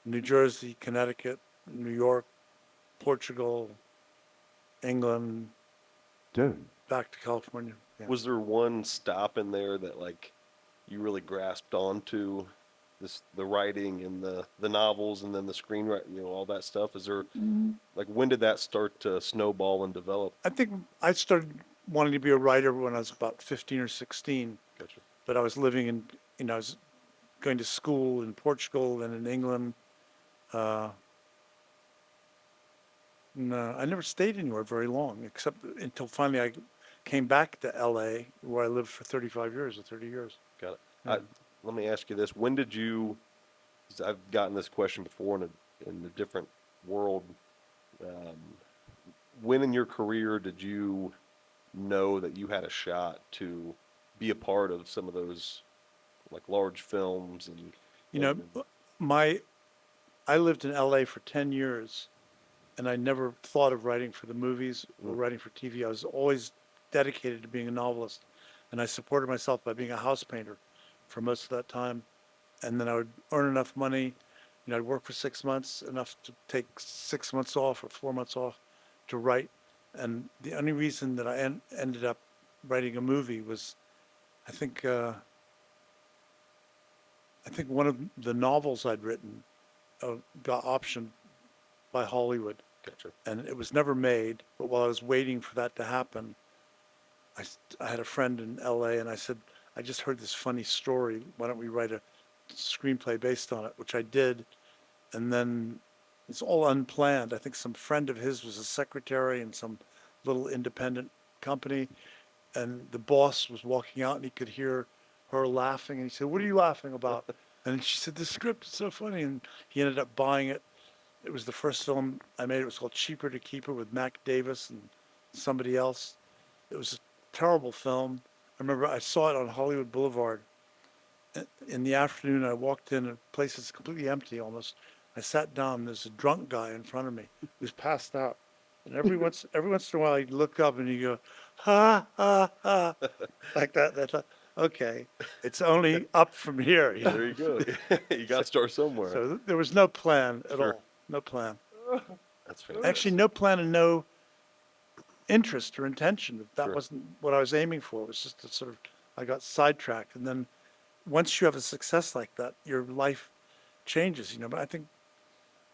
New Jersey, Connecticut, New York, Portugal, England, Dude. back to California. Yeah. Was there one stop in there that like you really grasped onto the writing and the novels and then the screenwriting, all that stuff? Is there like when did that start to snowball and develop? I think I started wanting to be a writer when I was about 15 or 16, Gotcha. but I was living I was going to school in Portugal and in England. No, I never stayed anywhere very long, except until finally I came back to LA, where I lived for 35 years or 30 years. Got it. Yeah. Let me ask you this: when did you? 'Cause I've gotten this question before in a different world. Um, when in your career did you know that you had a shot to be a part of some of those like large films and You know, my I lived in LA for 10 years, and I never thought of writing for the movies or writing for TV. I was always dedicated to being a novelist, and I supported myself by being a house painter for most of that time. And then I would earn enough money, I'd work for 6 months, enough to take 6 months off or 4 months off to write. And the only reason that I ended up writing a movie was, I think, one of the novels I'd written got optioned by Hollywood, Gotcha. and it was never made. But while I was waiting for that to happen, I had a friend in LA, and I said, I just heard this funny story. Why don't we write a screenplay based on it? Which I did. And then it's all unplanned. I think some friend of his was a secretary in some little independent company. And the boss was walking out and he could hear her laughing. And he said, "What are you laughing about?" And she said, "The script is so funny." And he ended up buying it. It was the first film I made. It was called Cheaper to Keep Her with Mac Davis and somebody else. It was a terrible film. I remember I saw it on Hollywood Boulevard. In the afternoon, I walked in, and the place is completely empty almost. I sat down, there's a drunk guy in front of me who's passed out. And every once in a while, he'd look up and he'd go, ha, ha, ha, like that. And I thought, okay, it's only up from here. There you go. You got to start somewhere. So there was no plan at Sure. all. No plan. That's fantastic. Actually, no plan and no interest or intention. That Sure. wasn't what I was aiming for. It was just a sort of, I got sidetracked. And then once you have a success like that, your life changes, But I think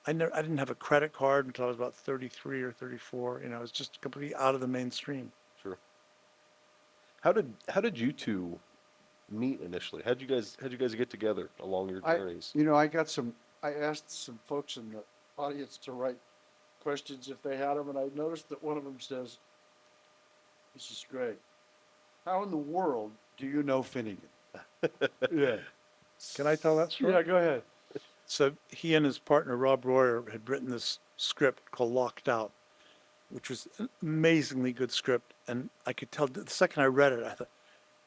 I didn't have a credit card until I was about 33 or 34. I was just completely out of the mainstream. Sure. How did you two meet initially? How'd you guys get together along your journeys? I asked some folks in the audience to write questions if they had them, and I noticed that one of them says, "This is Greg. How in the world do you know Finnigan?" Yeah. Can I tell that story? Yeah, go ahead. So he and his partner, Rob Royer, had written this script called Locked Out, which was an amazingly good script. And I could tell the second I read it, I thought,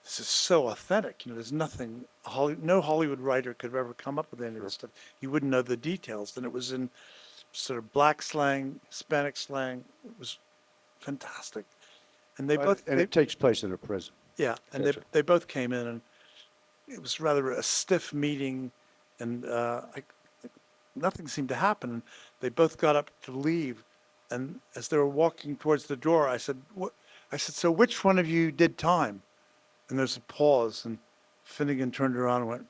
this is so authentic. There's nothing, no Hollywood writer could have ever come up with any of this stuff. You wouldn't know the details. And it was in sort of black slang, Hispanic slang. It was fantastic. And It takes place in a prison. yeah, and Gotcha. they both came in, and it was rather a stiff meeting, and nothing seemed to happen. And they both got up to leave. And as they were walking towards the door, I said, "What?" I said, "So which one of you did time?" And there's a pause, and Finnigan turned around and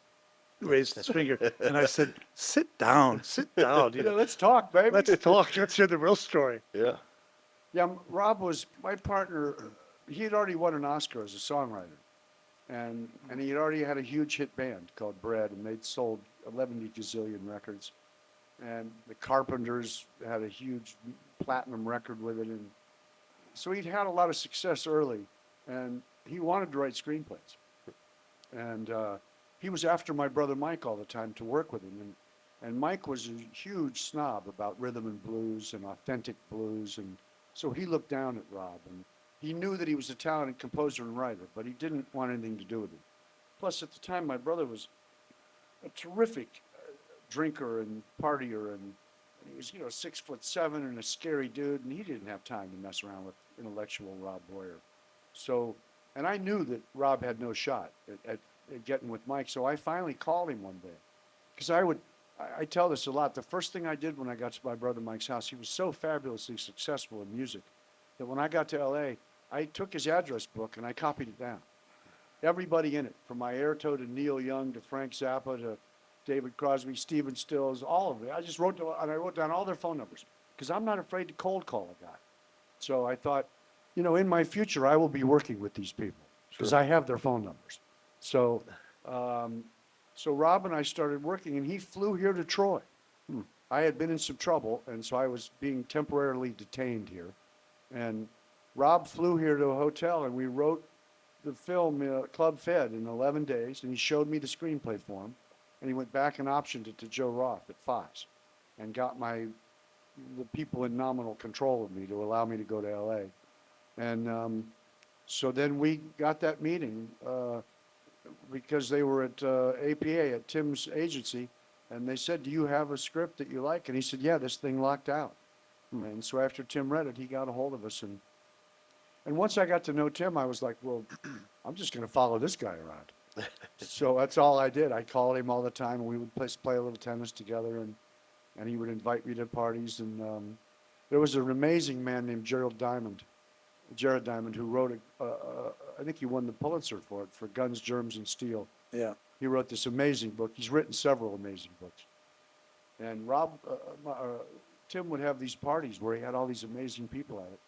raised his finger. And I said, sit down, Let's talk, baby. let's talk. Let's hear the real story. Yeah. Yeah, Rob was my partner. He had already won an Oscar as a songwriter, and he had already had a huge hit band called Bread, and they'd sold 11 gazillion records. And the Carpenters had a huge platinum record with it, and so he'd had a lot of success early, and he wanted to write screenplays. And he was after my brother Mike all the time to work with him, and Mike was a huge snob about rhythm and blues and authentic blues, and so he looked down at Rob, and he knew that he was a talented composer and writer, but he didn't want anything to do with it. Plus, at the time, my brother was a terrific drinker and partier, and he was, 6'7" and a scary dude, and he didn't have time to mess around with intellectual Rob Royer. So, and I knew that Rob had no shot at getting with Mike, so I finally called him one day, because I tell this a lot. The first thing I did when I got to my brother Mike's house, he was so fabulously successful in music that when I got to LA, I took his address book and I copied it down. Everybody in it, from my Airto to Neil Young to Frank Zappa to David Crosby, Stephen Stills, all of it. I just wrote down all their phone numbers, because I'm not afraid to cold call a guy. So I thought, in my future, I will be working with these people because I have their phone numbers. So, so Rob and I started working, and he flew here to Troy. I had been in some trouble, and so I was being temporarily detained here. And Rob flew here to a hotel, and we wrote the film Club Fed in 11 days, and he showed me the screenplay for him, and he went back and optioned it to Joe Roth at Fox, and got the people in nominal control of me to allow me to go to LA. And so then we got that meeting because they were at APA, at Tim's agency, and they said, "Do you have a script that you like?" And he said, "Yeah, this thing locked out." And so after Tim read it, he got a hold of us. And once I got to know Tim, I was like, well, I'm just going to follow this guy around. So that's all I did. I called him all the time, and we would play a little tennis together, and he would invite me to parties. And there was an amazing man named Jared Diamond, who wrote I think he won the Pulitzer for it, for Guns, Germs, and Steel. Yeah. He wrote this amazing book. He's written several amazing books. And Tim would have these parties where he had all these amazing people at it.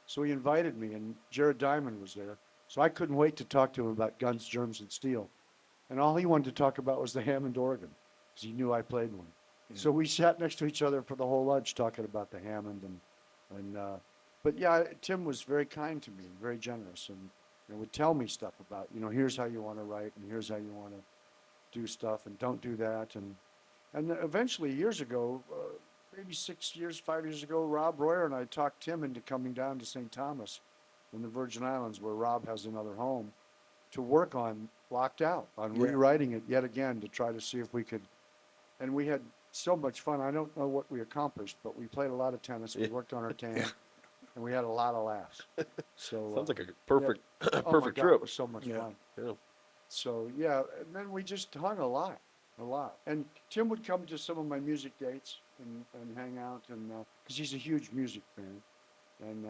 So he invited me, and Jared Diamond was there. So I couldn't wait to talk to him about Guns, Germs, and Steel. And all he wanted to talk about was the Hammond organ, because he knew I played one. Yeah. So we sat next to each other for the whole lunch talking about the Hammond. But yeah, Tim was very kind to me, very generous, and would tell me stuff about, here's how you want to write, and here's how you want to do stuff, and don't do that. And eventually, years ago, maybe 5 years ago, Rob Royer and I talked Tim into coming down to St. Thomas in the Virgin Islands, where Rob has another home, to work on Locked Out, on rewriting it yet again, to try to see if we could. And we had so much fun. I don't know what we accomplished, but we played a lot of tennis. We worked on our tan, and we had a lot of laughs. So sounds like a perfect, oh perfect my God, trip. it was so much fun. Yeah. So yeah, and then we just hung a lot. And Tim would come to some of my music dates and hang out, and because he's a huge music fan, and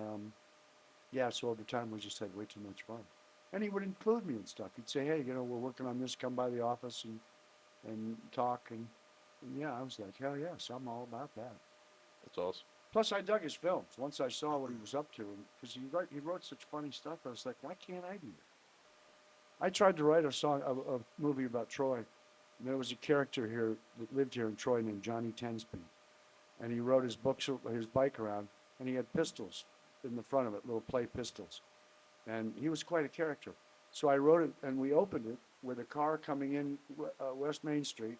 so over time we just had way too much fun. And he would include me in stuff. He'd say, "Hey, we're working on this. Come by the office and talk." And yeah, I was like, "Hell yes, I'm all about that." That's awesome. Plus, I dug his films. Once I saw what he was up to, because he wrote such funny stuff, I was like, "Why can't I do that?" I tried to write a movie about Troy. And there was a character here that lived here in Troy named Johnny Tensby, and he rode his bike around, and he had pistols in the front of it, little play pistols, and he was quite a character. So I wrote it, and we opened it with a car coming in West Main Street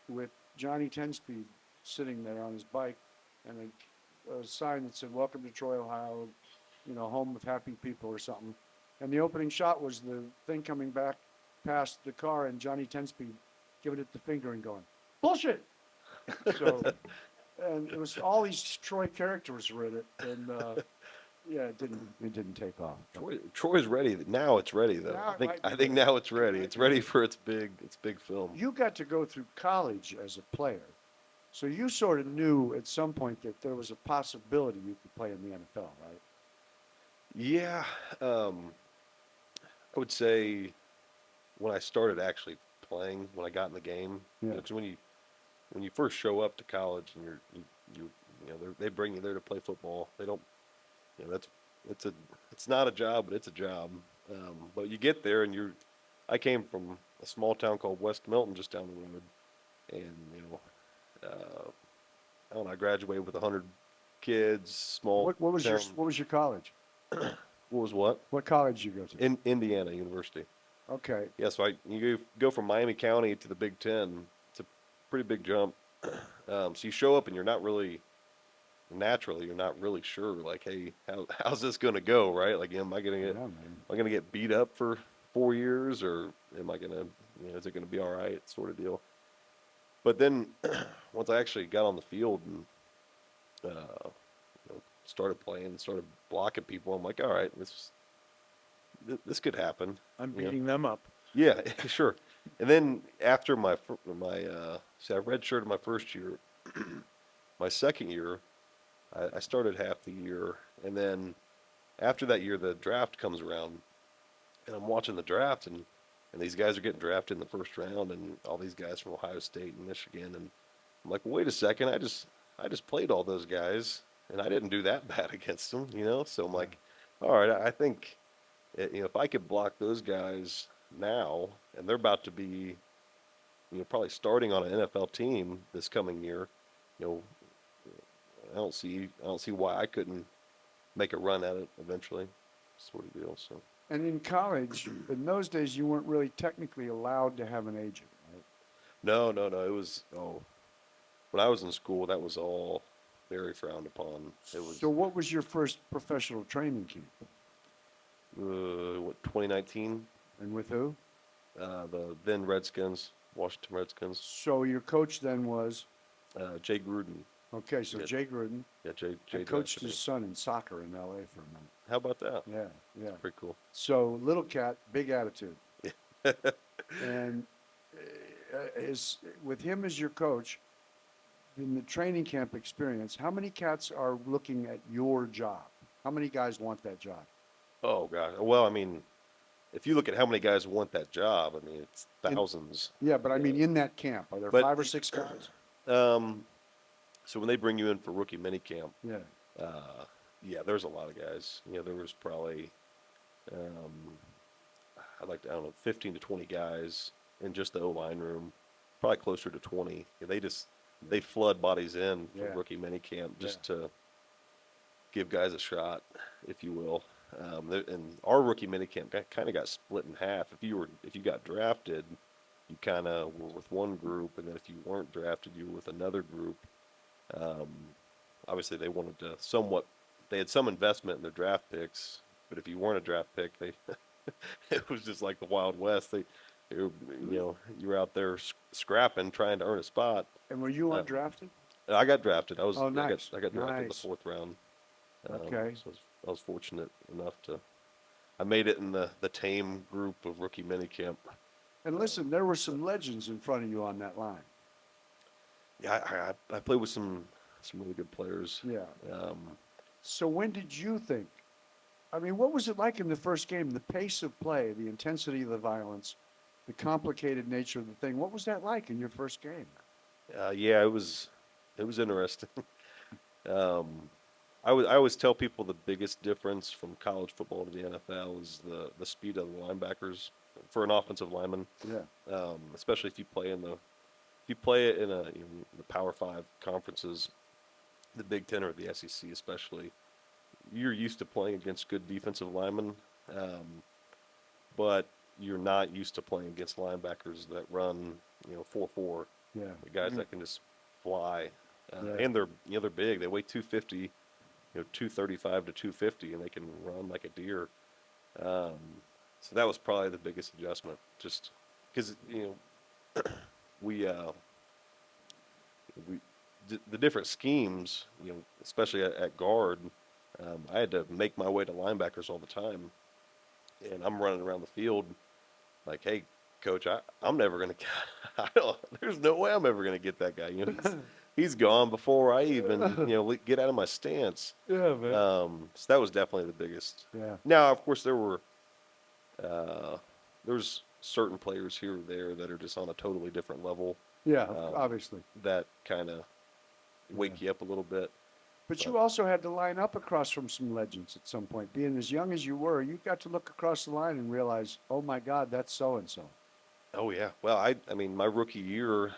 with Johnny Tensby sitting there on his bike, and a sign that said, "Welcome to Troy, Ohio, home of happy people," or something. And the opening shot was the thing coming back past the car, and Johnny Tensby giving it the finger and going, "Bullshit!" So, and it was all these Troy characters were in it, and yeah, it didn't take off. Troy's ready now. It's ready though. Now I think now it's ready. It's ready for its big film. You got to go through college as a player, So you sort of knew at some point that there was a possibility you could play in the NFL, right? Yeah, I would say when I started actually playing, when I got in the game, Yeah. 'cause when you first show up to college and they bring you there to play football. They don't, that's it's a it's not a job, but it's a job. But you get there and I came from a small town called West Milton, just down the road, and I don't know, I graduated with 100 kids, small What was town. what was your college? What was what? What college did you go to? In Indiana University. Okay. Yeah, so you go from Miami County to the Big Ten. It's a pretty big jump. So you show up and you're not really naturally you're not really sure like, hey, how's this going to go, right? Like, Yeah, man. am I going to get beat up for 4 years, or am I going to, is it going to be all right, sort of deal. But then once I actually got on the field and started playing and started blocking people, I'm like, all right, this could happen. I'm you know? beating them up. Yeah, sure. And then after see, I redshirted my first year. My second year, I started half the year, and then after that year, the draft comes around, and I'm watching the draft, and these guys are getting drafted in the first round, and all these guys from Ohio State and Michigan, and I'm like, wait a second, I just played all those guys, and I didn't do that bad against them, So I'm like, all right, I think, if I could block those guys now, and they're about to be, probably starting on an NFL team this coming year, you know, I don't see why I couldn't make a run at it eventually, sort of deal. So And in college, in those days, you weren't really technically allowed to have an agent, right? no, it was when I was in school, that was all very frowned upon. It was So what was your first professional training camp? 2019, And with who? the then Redskins, Washington Redskins, So your coach then was, Jay Gruden. okay, so Yeah. Jay Gruden. Yeah, Jay I coached drafted me. his son in soccer in LA for a minute. How about that? Yeah, yeah. Pretty cool. So little cat, big attitude. And with him as your coach, in the training camp experience, how many cats are looking at your job? How many guys want that job? Oh God. Well, I mean, if you look at how many guys want that job, I mean, it's In- thousands. Yeah, but I mean, in that camp, are there But- 5 or 6 guys? So when they bring you in for rookie minicamp, Yeah. yeah, there's a lot of guys. There was probably, I don't know, 15 to 20 guys in just the O-line room, probably closer to 20. They flood bodies in for Yeah. rookie minicamp just to give guys a shot, if you will. And our rookie minicamp kind of got split in half. If you got drafted, you kind of were with one group, and then if you weren't drafted, you were with another group. Obviously, they wanted to they had some investment in their draft picks, but if you weren't a draft pick, it was just like the Wild West. You were out there scrapping, trying to earn a spot. And were you undrafted? I got drafted. Oh, nice. I got drafted in the Nice. 4th round. Okay. So I was fortunate enough I made it in the tame group of rookie minicamp. And listen, there were some legends in front of you on that line. Yeah, I played with some really good players. Yeah. So when did you think? I mean, what was it like in the first game? The pace of play, the intensity of the violence, the complicated nature of the thing. What was that like in your first game? Yeah, it was interesting. I always tell people the biggest difference from college football to the NFL is the speed of the linebackers for an offensive lineman. Yeah. Especially if you play it in the Power 5 conferences, the Big Ten or the SEC especially. You're used to playing against good defensive linemen, but you're not used to playing against linebackers that run 4-4. Yeah. The guys that can just fly, Yeah. and they're big. They weigh 250, 235 to 250, and they can run like a deer. So that was probably the biggest adjustment, just because we the different schemes, especially at guard. I had to make my way to linebackers all the time, and I'm running around the field like, "Hey, coach, I'm never gonna. There's no way I'm ever gonna get that guy. he's gone before I even, get out of my stance. Yeah, man. So that was definitely the biggest. Yeah. Now, of course, uh, there's certain players here or there that are just on a totally different level Yeah, Um, obviously. that kind of wake you up a little bit. But you also had to line up across from some legends at some point. Being as young as you were, you got to look across the line and realize, oh my God, that's so and so. Oh yeah. Well, I mean, my rookie year,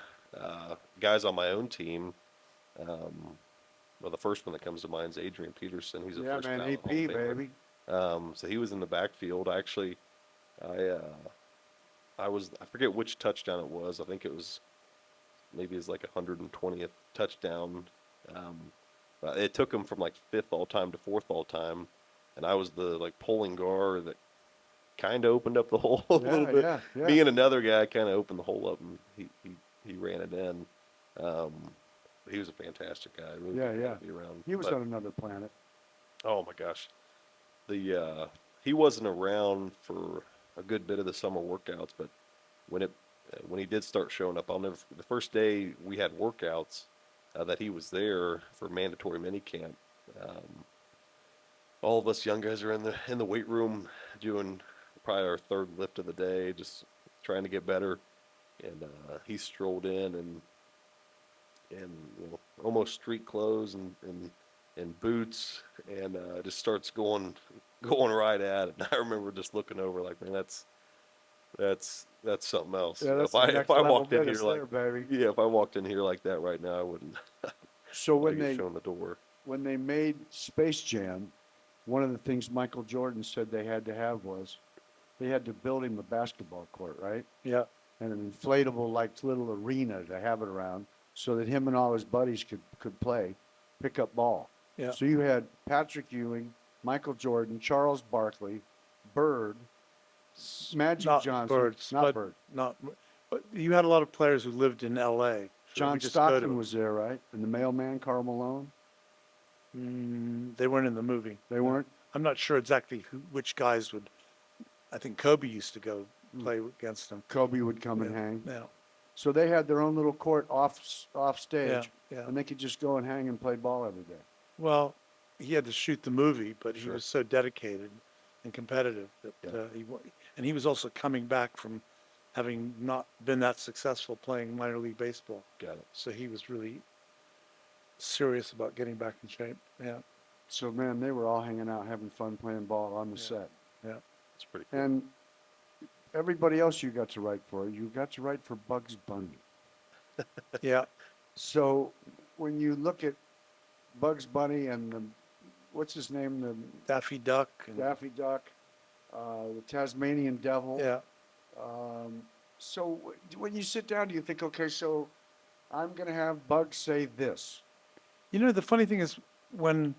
guys on my own team. Um, well, the first one that comes to mind is Adrian Peterson. He's a Yeah, first man, ballot AP, Hall of Famer. baby. So he was in the backfield. I I forget which touchdown it was. I think it was maybe his like 120th touchdown. Um, it took him from like fifth all time to fourth all time, and I was the like pulling guard that kind of opened up the hole a little bit. Yeah. Me and another guy kind of opened the hole up, and he ran it in. Um, he was a fantastic guy. Really Yeah, good guy yeah. to be around. He was But, on another planet. oh my gosh, he wasn't around for a good bit of the summer workouts, but when it when he did start showing up, I'll never. The first day we had workouts that he was there for mandatory minicamp. Um, all of us young guys are in the weight room doing probably our third lift of the day, just trying to get better. And he strolled in and almost street clothes and boots and just starts going right at it. And I remember just looking over like, man, that's something else. Yeah, that's If the I next if I level walked in here business like there, baby. yeah, if I walked in here like that right now, I wouldn't So when get they shown the door. when they made Space Jam, one of the things Michael Jordan said they had to have was they had to build him a basketball court, right? Yeah. And an inflatable like little arena to have it around so that him and all his buddies could play, pick up ball. Yeah. So you had Patrick Ewing, Michael Jordan, Charles Barkley, Bird, Magic Not Johnson, Birds, not but Bird. but you had a lot of players who lived in L.A. So John we just go to Stockton them. was there, right? And the mailman, Karl Malone. They weren't in the movie. They weren't. I'm not sure exactly which guys would. I think Kobe used to go play against them. Kobe would come and Yeah. hang. Yeah. So they had their own little court off stage, Yeah. and they could just go and hang and play ball every day. Well, he had to shoot the movie, but he Sure. was so dedicated and competitive that and he was also coming back from having not been that successful playing minor league baseball. Got it. So he was really serious about getting back in shape. Yeah. So man, they were all hanging out, having fun playing ball on the set. Yeah. It's pretty cool. And everybody else you got to write for, you got to write for Bugs Bunny. Yeah. So when you look at Bugs Bunny and what's his name, the Daffy Duck. And, Daffy Duck, the Tasmanian Devil. yeah. So when you sit down, do you think, okay, so I'm going to have Bugs say this? You know, the funny thing is when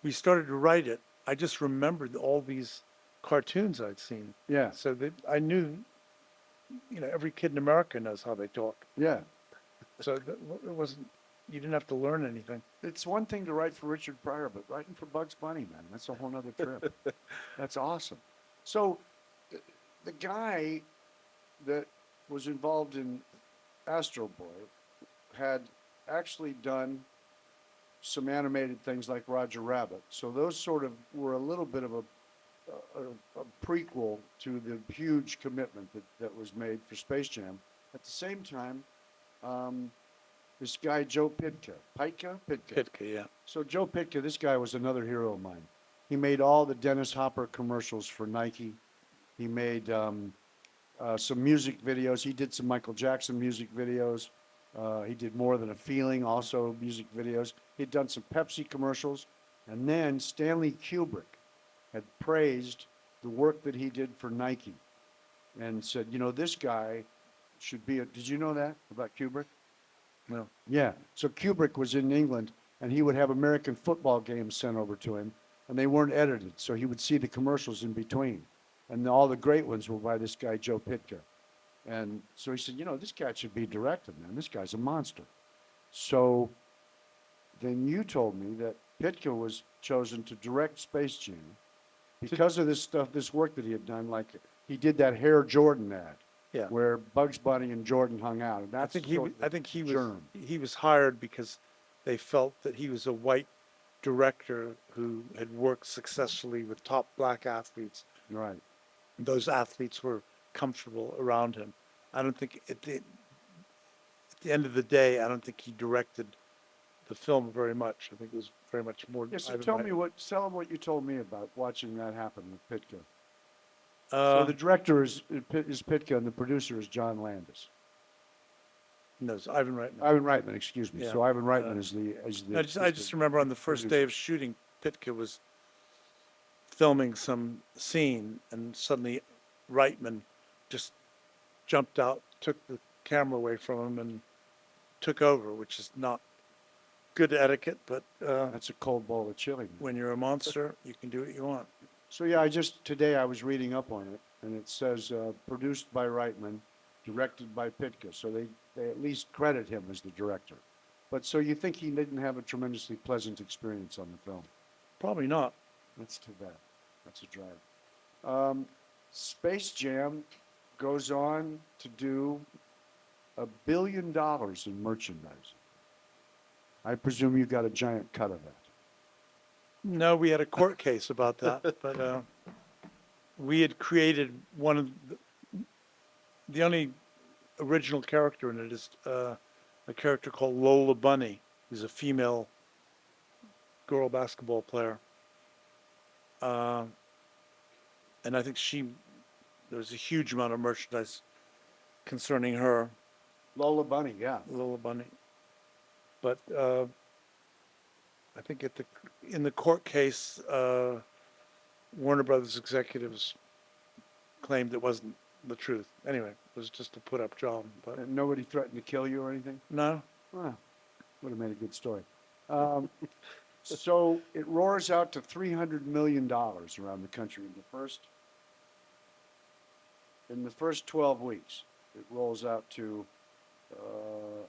we started to write it, I just remembered all these cartoons I'd seen. Yeah, So that I knew, every kid in America knows how they talk. yeah. So it wasn't, you didn't have to learn anything. It's one thing to write for Richard Pryor, but writing for Bugs Bunny, man, that's a whole nother trip. That's awesome. So the guy that was involved in Astro Boy had actually done some animated things like Roger Rabbit. So those sort of were a little bit of a prequel to the huge commitment that was made for Space Jam. At the same time, this guy Joe Pitka. Pitka, yeah. So Joe Pitka, this guy was another hero of mine. He made all the Dennis Hopper commercials for Nike. He made some music videos. He did some Michael Jackson music videos. He did More Than a Feeling, also music videos. He'd done some Pepsi commercials. And then Stanley Kubrick had praised the work that he did for Nike and said, this guy should be did you know that about Kubrick? No. Yeah. So Kubrick was in England, and he would have American football games sent over to him, and they weren't edited, so he would see the commercials in between. And all the great ones were by this guy, Joe Pitka. And so he said, this guy should be directed, man. This guy's a monster. So then you told me that Pitka was chosen to direct Space Jam because of this stuff, this work that he had done. Like he did that Hair Jordan ad. Yeah. where Bugs Bunny and Jordan hung out. And that's sort of the germ. he was hired because they felt that he was a white director who had worked successfully with top black athletes. Right. Those athletes were comfortable around him. I don't think at the end of the day, I don't think he directed the film very much. I think it was very much more. Yeah, so Ivan tell them what you told me about watching that happen with Pitka. So the director is Pitka and the producer is John Landis. no, it's Ivan Reitman. Ivan Reitman, excuse me. Yeah. So Ivan Reitman is the. I just remember on the first day of shooting, Pitka was filming some scene, and suddenly Reitman just jumped out, took the camera away from him, and took over, which is not good etiquette, but That's a cold bowl of chili. when you're a monster, you can do what you want. So yeah, today I was reading up on it, and it says produced by Reitman, directed by Pitka. So they at least credit him as the director. But so you think he didn't have a tremendously pleasant experience on the film? Probably not. That's too bad. That's a drag. Space Jam goes on to do $1 billion in merchandise. I presume you got a giant cut of that. No, we had a court case about that, but we had created one of the only original character in it is a character called Lola Bunny, who's a female girl basketball player. And I think there's a huge amount of merchandise concerning her, Lola Bunny, yeah. Lola Bunny. But I think in the court case, Warner Brothers executives claimed it wasn't the truth. Anyway, it was just a put up job. But And nobody threatened to kill you or anything? no, Well, would have made a good story. So it roars out to $300 million around the country in the first 12 weeks. It rolls out to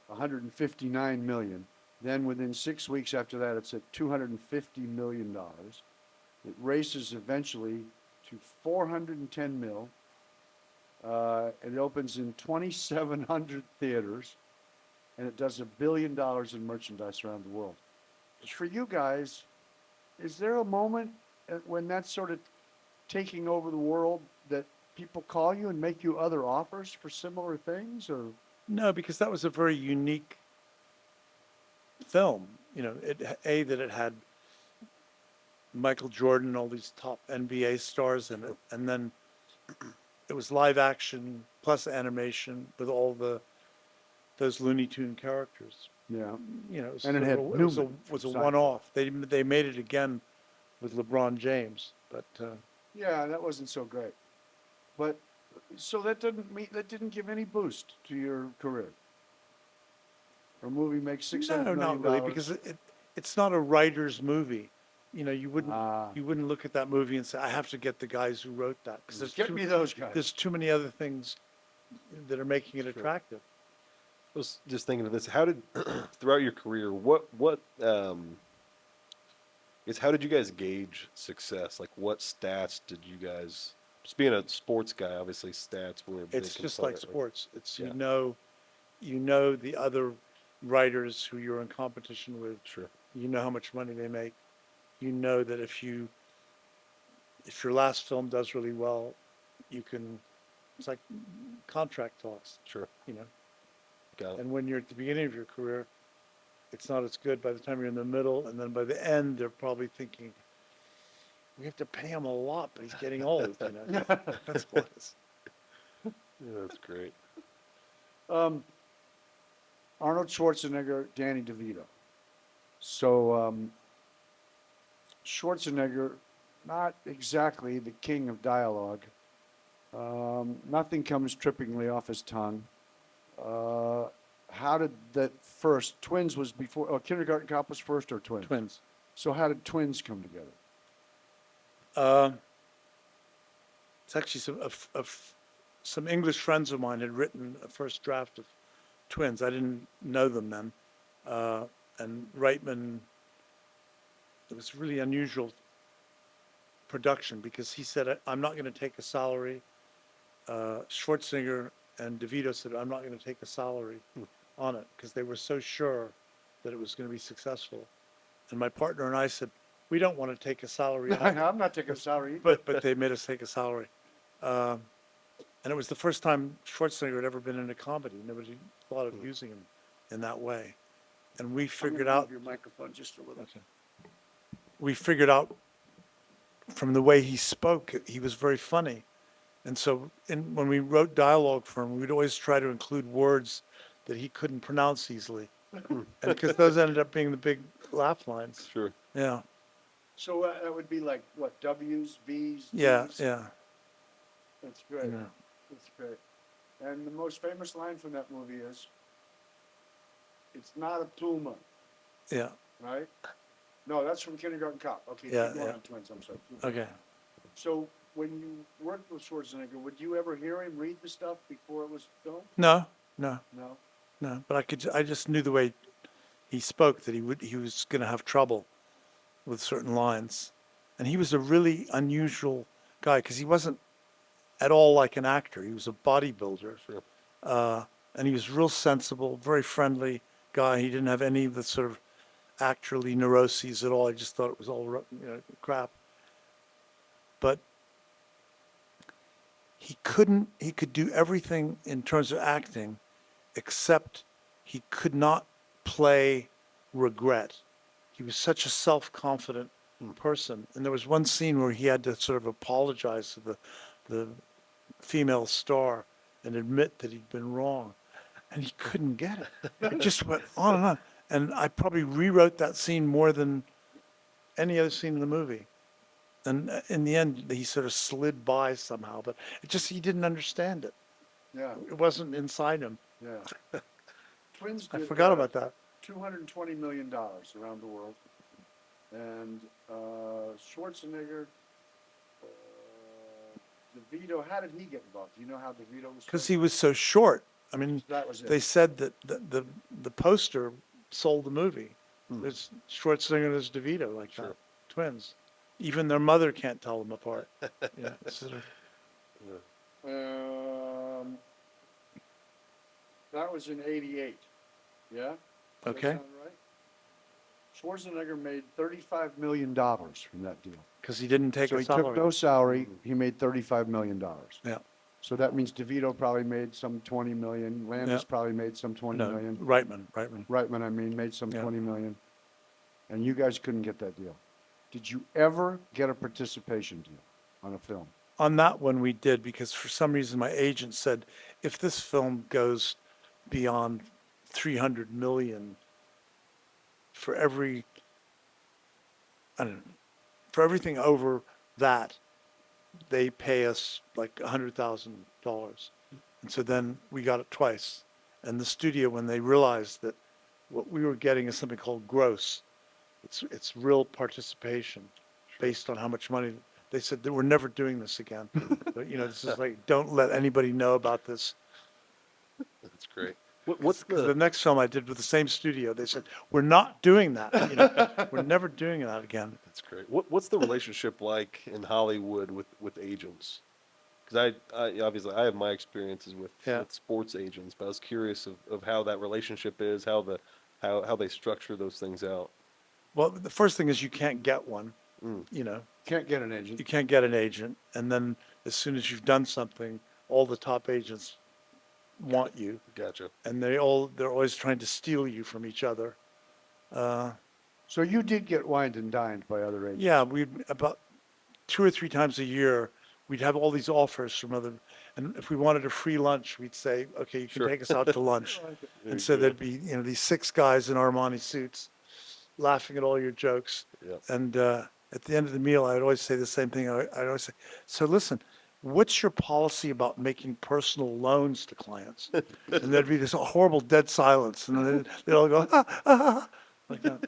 159 million. Then within 6 weeks after that, it's at $250 million. It races eventually to 410 mil. It opens in 2,700 theaters, and it does $1 billion in merchandise around the world. For you guys, is there a moment when that's sort of taking over the world that people call you and make you other offers for similar things, or? no, because that was a very unique film. You know, that it had Michael Jordan, all these top NBA stars in it, and then it was live action plus animation with all those Looney Tune characters. Yeah. You know, And it had was a Newman from Seinfeld. one-off. They made it again with LeBron James, but Yeah, that wasn't so great. But so that didn't give any boost to your career. A movie makes $600 no, million. not really, because it's not a writer's movie. You know, you Ah. wouldn't look at that movie and say, I have to get the guys who wrote that, because Get me those guys. there's too many other things that are making it attractive. I was just thinking of this. How did throughout your career, how did you guys gauge success? Like, what stats did you guys? Just being a sports guy, obviously stats were a big It's just like component. sports. It's Yeah. you know the other writers who you're in competition with. Sure. You know how much money they make. You know that if your last film does really well, it's like contract talks, Sure. you know. Got it. And when you're at the beginning of your career, it's not as good. By the time you're in the middle, and then by the end, they're probably thinking, we have to pay him a lot, but he's getting old, you know. That's what it is. Yeah, that's great. Arnold Schwarzenegger, Danny DeVito. So Schwarzenegger, not exactly the king of dialogue. Nothing comes trippingly off his tongue. How did that first, Twins was before, Kindergarten Cop was first, or Twins? Twins. So how did Twins come together? It's actually some English friends of mine had written a first draft of Twins. I didn't know them then. And Reitman, it was really unusual production because he said, I'm not going to take a salary. Schwarzenegger And DeVito said, I'm not going to take a salary on it because they were so sure that it was going to be successful. And my partner and I said, we don't want to take a salary on it, I'm not taking a salary. but they made us take a salary. Um, and it was the first time Schwarzenegger had ever been in a comedy. Nobody thought of using him in that way. And we figured out, Your microphone just a little. okay. We figured out from the way he spoke, he was very funny. And so when we wrote dialogue for him, we'd always try to include words that he couldn't pronounce easily. And because those ended up being the big laugh lines. Sure. Yeah. So that would be like, what, W's, V's? Yeah. D's? Yeah. That's great. Yeah. That's great. And the most famous line from that movie is, "It's not a puma," Yeah. right? No, that's from Kindergarten Cop. Okay, Yeah, keep going yeah. on Twins, I'm sorry. Okay. So when you worked with Schwarzenegger, would you ever hear him read the stuff before it was filmed? No. No? But I just knew the way he spoke that he was going to have trouble with certain lines. And he was a really unusual guy because he wasn't at all like an actor. He was a bodybuilder. Sure. And he was real sensible, very friendly guy. He didn't have any of the sort of actorly neuroses at all. I just thought it was all crap. But he could do everything in terms of acting, except he could not play regret. He was such a self-confident person. And there was one scene where he had to sort of apologize to the female star and admit that he'd been wrong. And he couldn't get it. It just went on and on. And I probably rewrote that scene more than any other scene in the movie. And in the end, he sort of slid by somehow, but he didn't understand it. Yeah, It wasn't inside him. yeah. Twins I did, forgot about that. $220 million around the world. And Schwarzenegger, DeVito, how did he get involved? Do you know how DeVito was? Because he was so short. I mean, That was it. they said that the poster sold the movie. There's Schwarzenegger and there's DeVito like Sure. that, twins. Even their mother can't tell them apart. Yeah, sort of. That was in '88. Yeah? Does that Okay. sound right? Schwarzenegger made $35 million from that deal. Because he didn't take So a he took salary. no salary, he made $35 million. Yeah. So that means DeVito probably made some 20 million, Landis Yeah. probably made some 20 No, million. Reitman. Reitman, I mean, made some Yeah. 20 million. And you guys couldn't get that deal. Did you ever get a participation deal on a film? On that one we did because for some reason my agent said, if this film goes beyond 300 million for every, I don't know, for everything over that, they pay us like $100,000. And so then we got it twice. And the studio, when they realized that what we were getting is something called gross, it's real participation based on how much money, they said that we're never doing this again. But, this is like, don't let anybody know about this. That's great. What's 'Cause the the next film I did with the same studio, they said, we're not doing that. We're never doing that again. That's great. What's the relationship like in Hollywood with agents? Because I obviously I have my experiences with sports agents, but I was curious of how that relationship is, how they structure those things out. Well, the first thing is you can't get one, Can't get an agent. you can't get an agent. And then as soon as you've done something, all the top agents want you. Gotcha. And they're always trying to steal you from each other. So you did get wined and dined by other agents? Yeah, about 2 or 3 times a year, we'd have all these offers from and if we wanted a free lunch, we'd say, okay, you can Sure. take us out to lunch. And so Very there'd be, these 6 guys in Armani suits laughing at all your jokes. Yeah. And at the end of the meal, I would always say the same thing. I'd always say, so listen, what's your policy about making personal loans to clients? And there'd be this horrible dead silence. And then they'd all go, like that.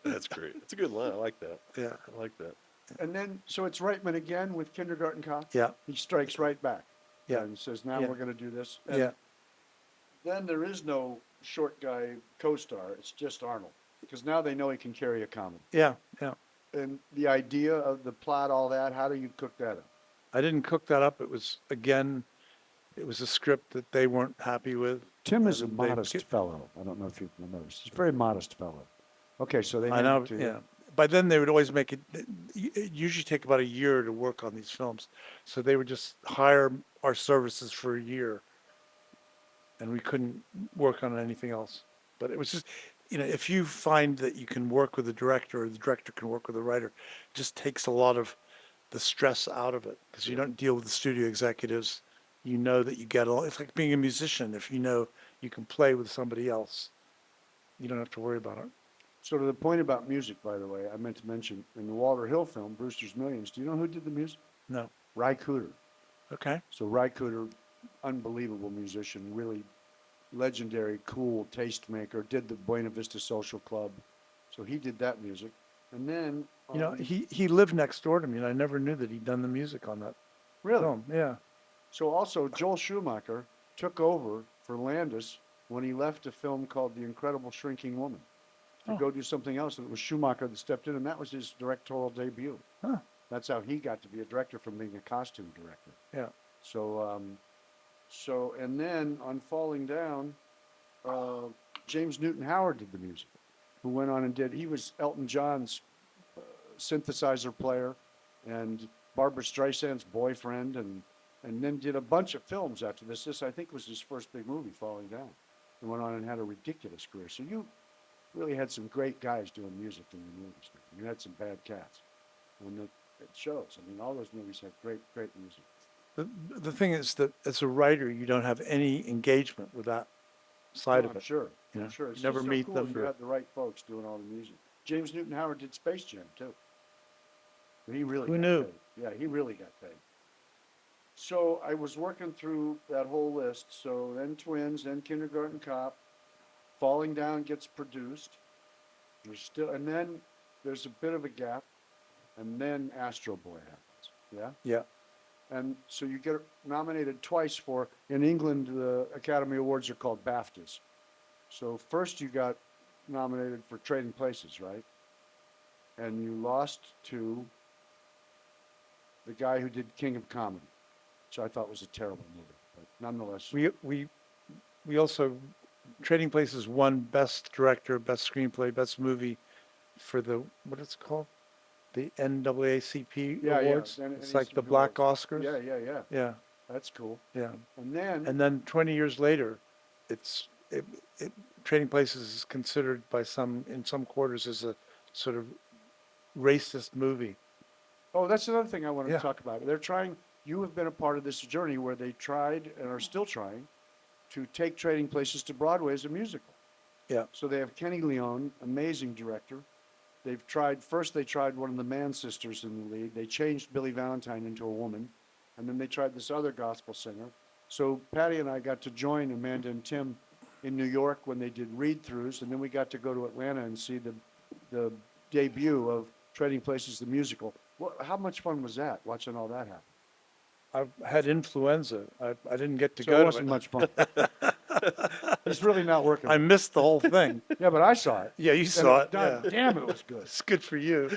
That's great. It's a good line. I like that. Yeah. I like that. And then, so it's Reitman again with Kindergarten Cop? Yeah. He strikes right back. Yeah. And says, now Yeah. we're going to do this. And Yeah. then there is no short guy co-star. It's just Arnold. Because now they know he can carry a comedy. Yeah. Yeah. And the idea of the plot, all that, how do you cook that up? I didn't cook that up. It was, again, it was a script that they weren't happy with. Tim is a and they- modest fellow. I don't know if you've noticed. He's a very modest fellow. Okay, so they I handed know, it to you. yeah. By then, they would always make it, it usually take about a year to work on these films. So they would just hire our services for a year. And we couldn't work on anything else. But it was just, if you find that you can work with the director or the director can work with the writer, it just takes a lot of the stress out of it because you don't deal with the studio executives. You know that you get all, it's like being a musician. If you know you can play with somebody else, you don't have to worry about it. So to the point about music, by the way, I meant to mention, in the Walter Hill film, Brewster's Millions, do you know who did the music? No. Ry Cooder. Okay. So Ry Cooder, unbelievable musician, really legendary, cool tastemaker, did the Buena Vista Social Club. So he did that music. And then, He lived next door to me and I never knew that he'd done the music on that really? film. Yeah. So also Joel Schumacher took over for Landis when he left a film called The Incredible Shrinking Woman to go do something else. And it was Schumacher that stepped in, and that was his directorial debut. Huh. That's how he got to be a director from being a costume director. Yeah. So, and then on Falling Down, James Newton Howard did the music, who went on and he was Elton John's synthesizer player and Barbra Streisand's boyfriend, and then did a bunch of films after this. This, I think, was his first big movie, Falling Down, and went on and had a ridiculous career. So you really had some great guys doing music in the movies. You had some bad cats. And it shows. I mean, all those movies have great, great music. The thing is that as a writer, you don't have any engagement with that side of I'm it. sure. Yeah. I'm sure. It's Never just so meet cool them. if you had the right folks doing all the music. James Newton Howard did Space Jam, too. He really Who got knew? paid. Yeah, he really got paid. So I was working through that whole list. So then Twins, then Kindergarten Cop, Falling Down gets produced. And then there's a bit of a gap, and then Astro Boy happens. Yeah. Yeah. And so you get nominated twice for, in England, the Academy Awards are called BAFTAs. So first you got nominated for Trading Places, right? And you lost to the guy who did King of Comedy, which I thought was a terrible movie, but nonetheless. We also, Trading Places won Best Director, Best Screenplay, Best Movie for the, what is it called? The NAACP Awards? It's like the Black Oscars? Yeah. Yeah, That's cool. yeah. And then, 20 years later, Trading Places is considered by in some quarters as a sort of racist movie. oh, that's another thing I wanted Yeah. to talk about. You have been a part of this journey where they tried and are still trying to take Trading Places to Broadway as a musical. Yeah. So they have Kenny Leon, amazing director. They tried one of the Mann sisters in the lead. They changed Billy Valentine into a woman. And then they tried this other gospel singer. So Patty and I got to join Amanda and Tim in New York when they did read-throughs. And then we got to go to Atlanta and see the debut of Trading Places, the musical. How much fun was that, watching all that happen? I've had influenza. I didn't get to So go it to wasn't it. much fun. He's really not working. I missed the whole thing. Yeah, but I saw it. Yeah, you saw it. God Yeah. damn, it was good. It's good for you.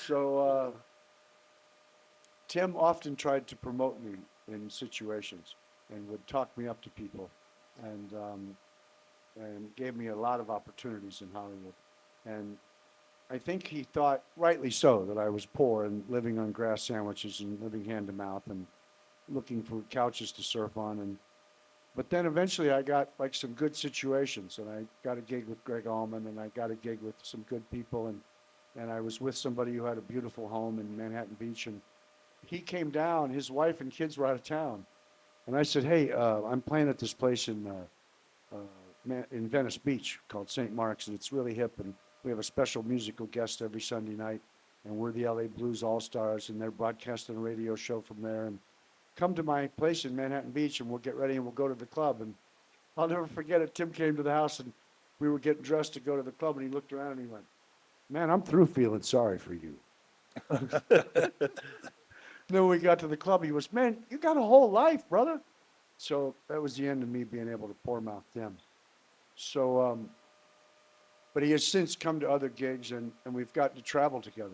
So Tim often tried to promote me in situations and would talk me up to people, and gave me a lot of opportunities in Hollywood. And I think he thought, rightly so, that I was poor and living on grass sandwiches and living hand to mouth and looking for couches to surf on. But then eventually I got like some good situations, and I got a gig with Greg Allman, and I got a gig with some good people, and I was with somebody who had a beautiful home in Manhattan Beach, and he came down, his wife and kids were out of town. And I said, hey, I'm playing at this place in Venice Beach called St. Mark's, and it's really hip, and we have a special musical guest every Sunday night, and we're the LA Blues All-Stars, and they're broadcasting a radio show from there. And come to my place in Manhattan Beach, and we'll get ready, and we'll go to the club. And I'll never forget it. Tim came to the house, and we were getting dressed to go to the club, and he looked around, and he went, man, I'm through feeling sorry for you. Then when we got to the club, he was, man, you got a whole life, brother. So that was the end of me being able to pour mouth Tim. So, but he has since come to other gigs, and we've gotten to travel together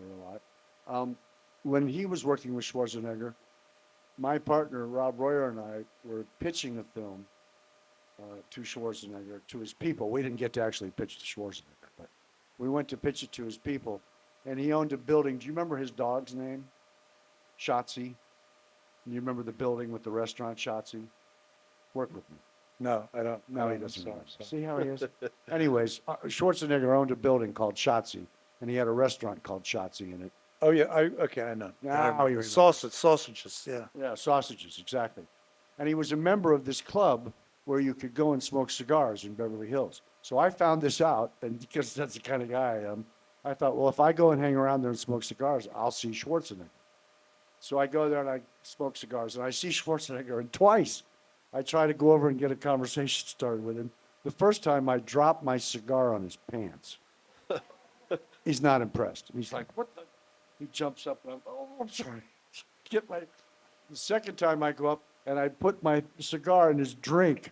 a lot. When he was working with Schwarzenegger, my partner, Rob Royer, and I were pitching a film to Schwarzenegger, to his people. We didn't get to actually pitch to Schwarzenegger, but we went to pitch it to his people. And he owned a building. Do you remember his dog's name? Shotzi. You remember the building with the restaurant, Shotzi? Work with me. No, I don't. No, he I'm doesn't. sorry, Remember. sorry. See how he is? Anyways, Schwarzenegger owned a building called Shotzi, and he had a restaurant called Shotzi in it. Oh, yeah, okay, I know. Now he remembers. Sausages, yeah. Yeah, sausages, exactly. And he was a member of this club where you could go and smoke cigars in Beverly Hills. So I found this out, and because that's the kind of guy I am, I thought, well, if I go and hang around there and smoke cigars, I'll see Schwarzenegger. So I go there and I smoke cigars, and I see Schwarzenegger, and twice I try to go over and get a conversation started with him. The first time I dropped my cigar on his pants. He's not impressed. He's like, what the? He jumps up, and I'm sorry. The second time I go up, and I put my cigar in his drink.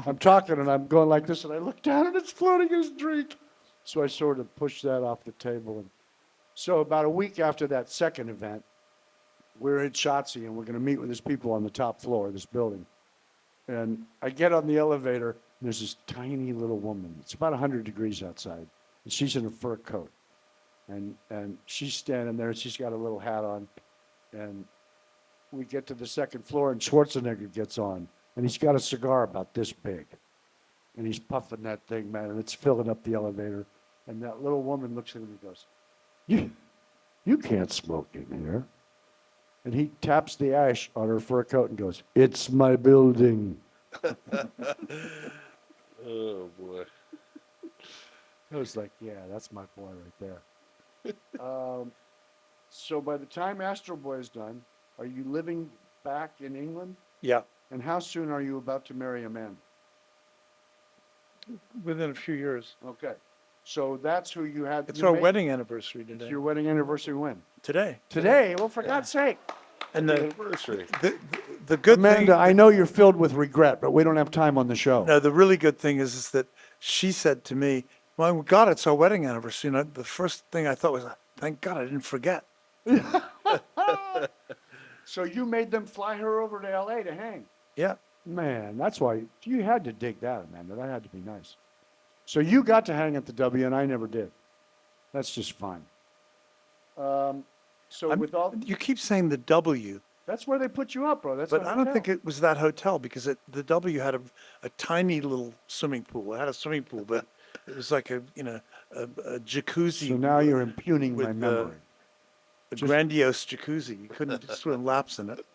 I'm talking, and I'm going like this, and I look down, and it's floating in his drink. So I sort of pushed that off the table. And so about a week after that second event, we're at Shotzi, and we're going to meet with his people on the top floor of this building. And I get on the elevator, and there's this tiny little woman. It's about 100 degrees outside, and she's in a fur coat. And she's standing there, and she's got a little hat on. And we get to the second floor, and Schwarzenegger gets on, and he's got a cigar about this big. And he's puffing that thing, man, and it's filling up the elevator. And that little woman looks at him and goes, you can't smoke in here. And he taps the ash on her fur coat and goes, it's my building. Oh, boy. I was like, yeah, that's my boy right there. So by the time Astro Boy is done, are you living back in England? Yeah, And how soon are you about to marry Amanda? within a few years. Okay. So that's who you had. It's you our made- wedding anniversary It's today. your wedding anniversary when? Today. Today? Well, for God's sake. And the, Anniversary. the good Amanda, thing, I know you're filled with regret, but we don't have time on the show. no, the really good thing is that she said to me, my God, it's our wedding anniversary. And the first thing I thought was, thank God I didn't forget. So you made them fly her over to L.A. to hang. Yeah. Man, that's why you had to dig that, Amanda. That had to be nice. So you got to hang at the W, and I never did. That's just fine. So with all, You keep saying the W, that's where they put you up, bro. That's but my I don't hotel. think it was that hotel because the W had a tiny little swimming pool. It had a swimming pool, but it was like a jacuzzi. So now you're impugning my with, memory. a grandiose jacuzzi. You couldn't swim laps in it.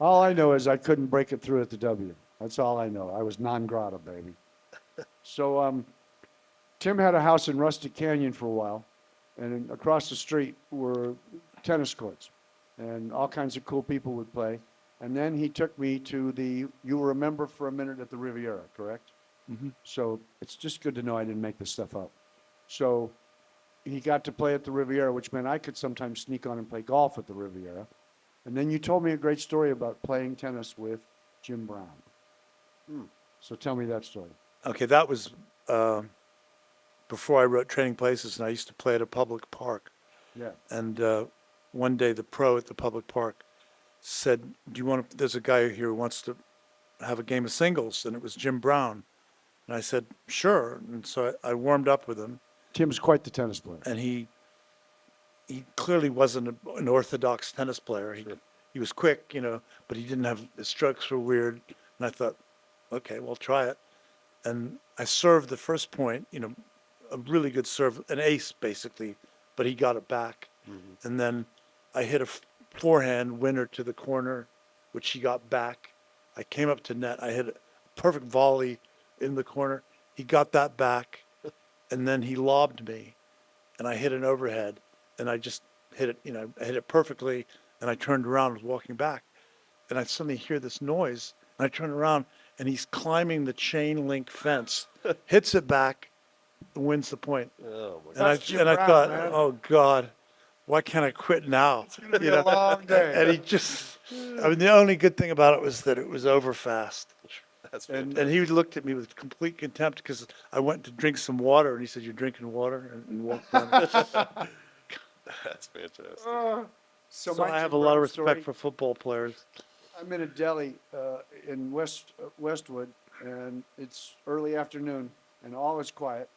All I know is I couldn't break it through at the W. That's all I know. I was non grata, baby. So Tim had a house in Rustic Canyon for a while, and across the street were tennis courts, and all kinds of cool people would play. And then he took me to you remember for a minute at the Riviera, correct? Mhm. So it's just good to know I didn't make this stuff up. So he got to play at the Riviera, which meant I could sometimes sneak on and play golf at the Riviera. And then you told me a great story about playing tennis with Jim Brown. So tell me that story. Okay, that was before I wrote Trading Places, and I used to play at a public park. Yeah. And one day, the pro at the public park said, "Do you want to?" There's a guy here who wants to have a game of singles, and it was Jim Brown. And I said, "Sure." And so I warmed up with him, Tim's quite the tennis player. and he clearly wasn't an orthodox tennis player. He was quick, but he didn't have his strokes were weird. And I thought, okay, well, try it. And I served the first point, a really good serve, an ace basically, but he got it back. Mm-hmm. And then I hit a forehand winner to the corner, which he got back. I came up to net. I hit a perfect volley in the corner. He got that back, and then he lobbed me, and I hit an overhead, and I just hit it. I hit it perfectly, and I turned around and was walking back, and I suddenly hear this noise, and I turn around, and he's climbing the chain link fence, hits it back, and wins the point. Oh, my God. And That's Jim I Brown, thought, man. oh God, why can't I quit now? It's gonna be a long day. And he just, the only good thing about it was that it was over fast. That's And And he looked at me with complete contempt because I went to drink some water, and he said, "You're drinking water," and walked down. That's fantastic. so So my I have a Jim lot of Brown respect story- for football players. I'm in a deli in Westwood, and it's early afternoon, and all is quiet.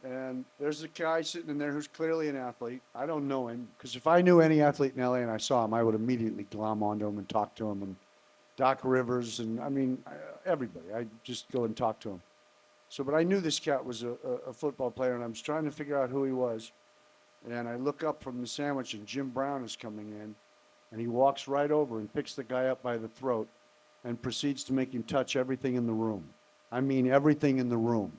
And there's a guy sitting in there who's clearly an athlete. I don't know him, because if I knew any athlete in LA and I saw him, I would immediately glom onto him and talk to him. And Doc Rivers, and I mean, everybody. I just go and talk to him. So, but I knew this cat was a football player, and I was trying to figure out who he was. And I look up from the sandwich, and Jim Brown is coming in. And he walks right over and picks the guy up by the throat and proceeds to make him touch everything in the room. I mean, everything in the room.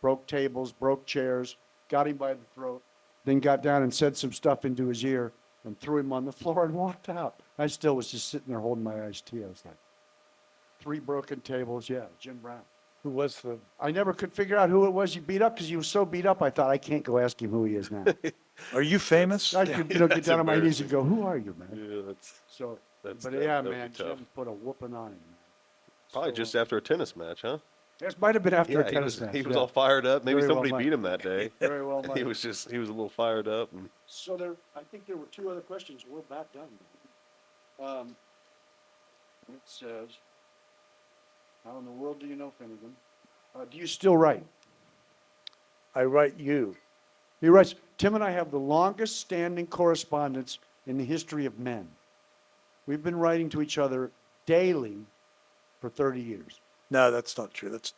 Broke tables, broke chairs, got him by the throat, then got down and said some stuff into his ear and threw him on the floor and walked out. I still was just sitting there holding my iced tea. I was like, 3 broken tables, yeah, Jim Brown. Who was the? I never could figure out who it was he beat up because he was so beat up, I thought, I can't go ask him who he is now. Are you famous? I could, get down on my knees and go, who are you, man? Yeah, that's So, That's but tough. yeah, That'd be man, tough. Jim put a whooping on him, man. probably So, just after a tennis match, huh? This might have been after a he tennis was, match. he was yeah. all fired up. Maybe Very well somebody might. beat him that day. Very well he might. was a little fired up. And So I think there were 2 other questions. We're about done. It says, how in the world do you know Finnigan? Do you still write? I write you. He writes, Tim and I have the longest standing correspondence in the history of men. We've been writing to each other daily for 30 years. No, that's not true. That's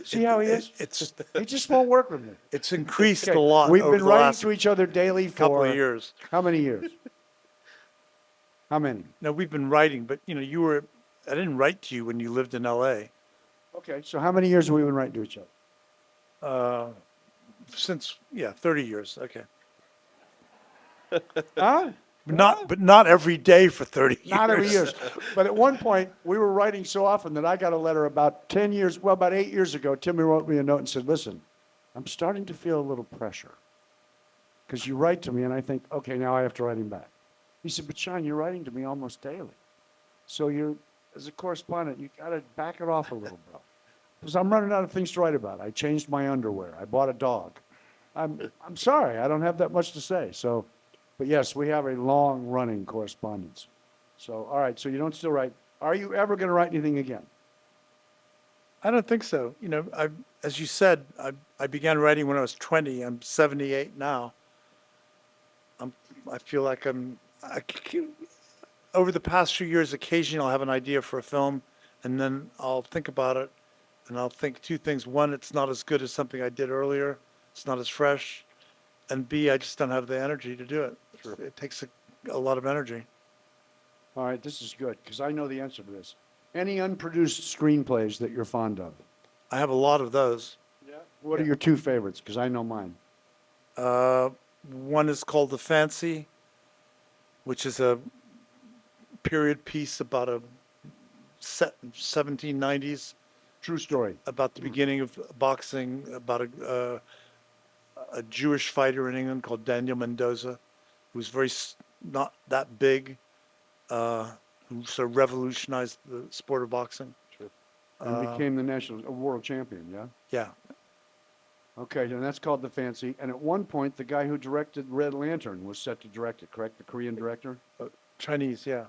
See how he is? It's He just won't work with me. it's increased Okay, a lot we've over been the writing last to each other daily for couple of years. How many years? How many? No, we've been writing, but you were. I didn't write to you when you lived in L.A. Okay, so how many years have we been writing to each other? Since 30 years. Okay, Huh? but not every day for 30 years. Not every year. But at one point, we were writing so often that I got a letter about 10 years, well, about 8 years ago. Timmy wrote me a note and said, listen, I'm starting to feel a little pressure. Because you write to me, and I think, okay, now I have to write him back. He said, but Sean, you're writing to me almost daily. So you're, as a correspondent, you got to back it off a little, bro. Because I'm running out of things to write about. I changed my underwear. I bought a dog. I'm sorry, I don't have that much to say. So, but yes, we have a long-running correspondence. So, all right, so you don't still write. Are you ever going to write anything again? I don't think so. As you said, I began writing when I was 20. I'm 78 now. I feel like over the past few years, occasionally I'll have an idea for a film, and then I'll think about it, and I'll think 2 things. One, it's not as good as something I did earlier. It's not as fresh. And B, I just don't have the energy to do it. Sure. It takes a lot of energy. All right, this is good, because I know the answer to this. Any unproduced screenplays that you're fond of? I have a lot of those. Yeah. What are your 2 favorites? Because I know mine. One is called The Fancy, which is a period piece about a 1790s, True story. about the beginning of boxing, about a Jewish fighter in England called Daniel Mendoza, who was not that big, who sort of revolutionized the sport of boxing. And became the world champion, yeah? Yeah. Okay, and that's called The Fancy. And at one point, the guy who directed Red Lantern was set to direct it, correct? The Korean director? Chinese, yeah.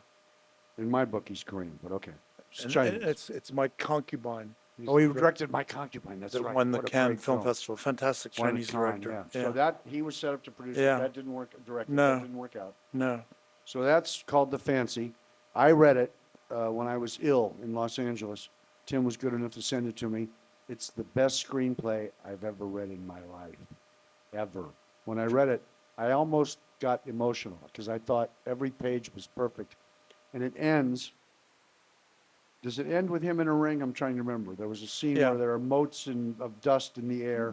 In my book, he's Korean, but okay. It's And Chinese. it's my concubine. He's Oh, he the directed My Concubine, that's that right. won the What a Cannes great Film Festival. Fantastic Won at Chinese Cannes, director. yeah. So that, he was set up to produce it. Yeah. That didn't work, direct it. No. That didn't work out. No. So that's called The Fancy. I read it when I was ill in Los Angeles. Tim was good enough to send it to me. It's the best screenplay I've ever read in my life, ever. When I read it, I almost got emotional because I thought every page was perfect. And it ends, does it end with him in a ring? I'm trying to remember. There was a scene Yeah. where there are motes of dust in the air.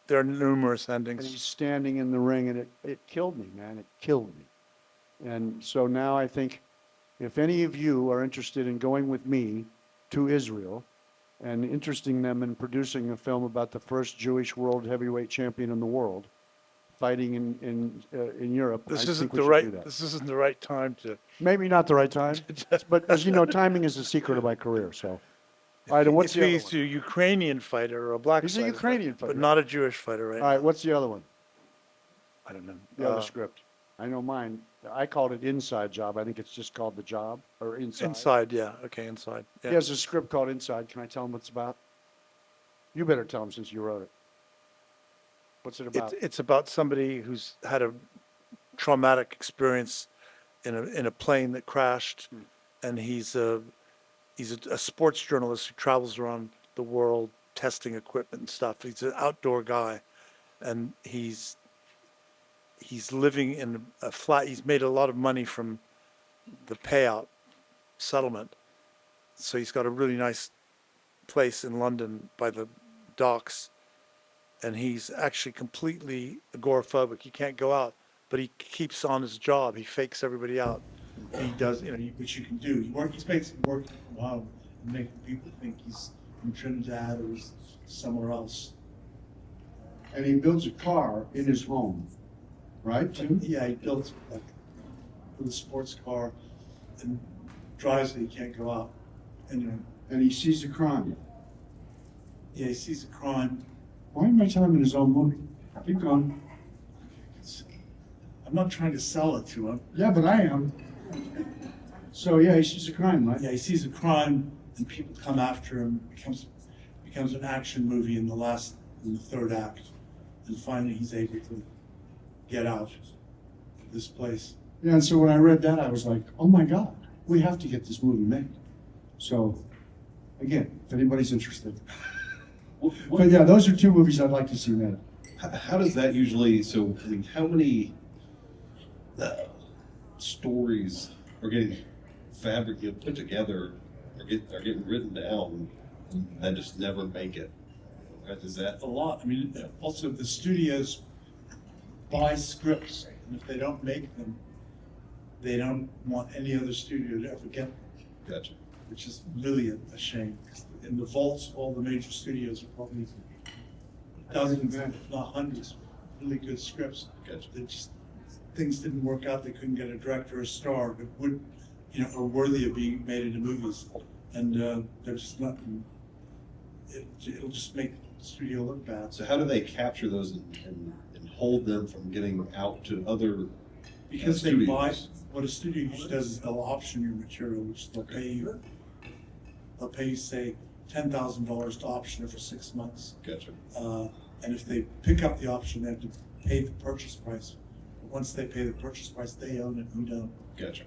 There are numerous And he's endings. standing in the ring, and it killed me, man. It killed me. And so now I think if any of you are interested in going with me to Israel and interesting them in producing a film about the first Jewish world heavyweight champion in the world fighting in Europe, This I isn't think we the should right. do that. This isn't the right time to. Maybe not the right time, but as you know, timing is the secret of my career. So, all right, and what's If the he's other a one? Ukrainian fighter or a black. He's a fighter, Ukrainian fighter. but not a Jewish fighter, right? All right, what's the other one? I don't know. The other script. I know mine. I called it Inside Job. I think it's just called The Job or Inside. Inside, yeah, okay, Inside, He yeah. has a script called Inside. Can I tell him what it's about? You better tell him since you wrote it. What's it about? It's about somebody who's had a traumatic experience in a plane that crashed, and he's a sports journalist who travels around the world testing equipment and stuff. He's an outdoor guy, and he's living in a flat. He's made a lot of money from the payout settlement, so he's got a really nice place in London by the docks, and he's actually completely agoraphobic. He can't go out, but he keeps on his job. He fakes everybody out. And he does, which you can do. He's basically working from home and making people think he's in Trinidad or he's somewhere else. And he builds a car in his home, right, Tim? Yeah, he built like a sports car and drives it. He can't go out. And And he sees a crime. yeah, he sees a crime. Why am I telling him in his own movie? Keep going. I'm not trying to sell it to him. Yeah, but I am. So yeah, he sees a crime, right? Yeah, he sees a crime and people come after him. Becomes an action movie in the third act, and finally he's able to get out of this place. Yeah, and so when I read that, I was like, oh my God, we have to get this movie made. So, again, if anybody's interested. But yeah, those are two movies I'd like to see made. How does that usually, so, I mean, how many stories are getting put together, are getting written down, that just never make it? Is that? A lot. I mean, also the studios buy scripts, and if they don't make them, they don't want any other studio to ever get them, Gotcha. which is really a shame. In the vaults of all the major studios are probably dozens, if not hundreds, of really good scripts. Gotcha. That just things didn't work out. They couldn't get a director or a star that would, are worthy of being made into movies, and they're just not. It'll just make the studio look bad. So how do they capture those and hold them from getting out to other Because they studios? buy, what a studio usually does is they'll option your material, which they'll pay you, say, $10,000 to option it for 6 months. Gotcha. And if they pick up the option, they have to pay the purchase price. But once they pay the purchase price, they own it, you don't. Gotcha.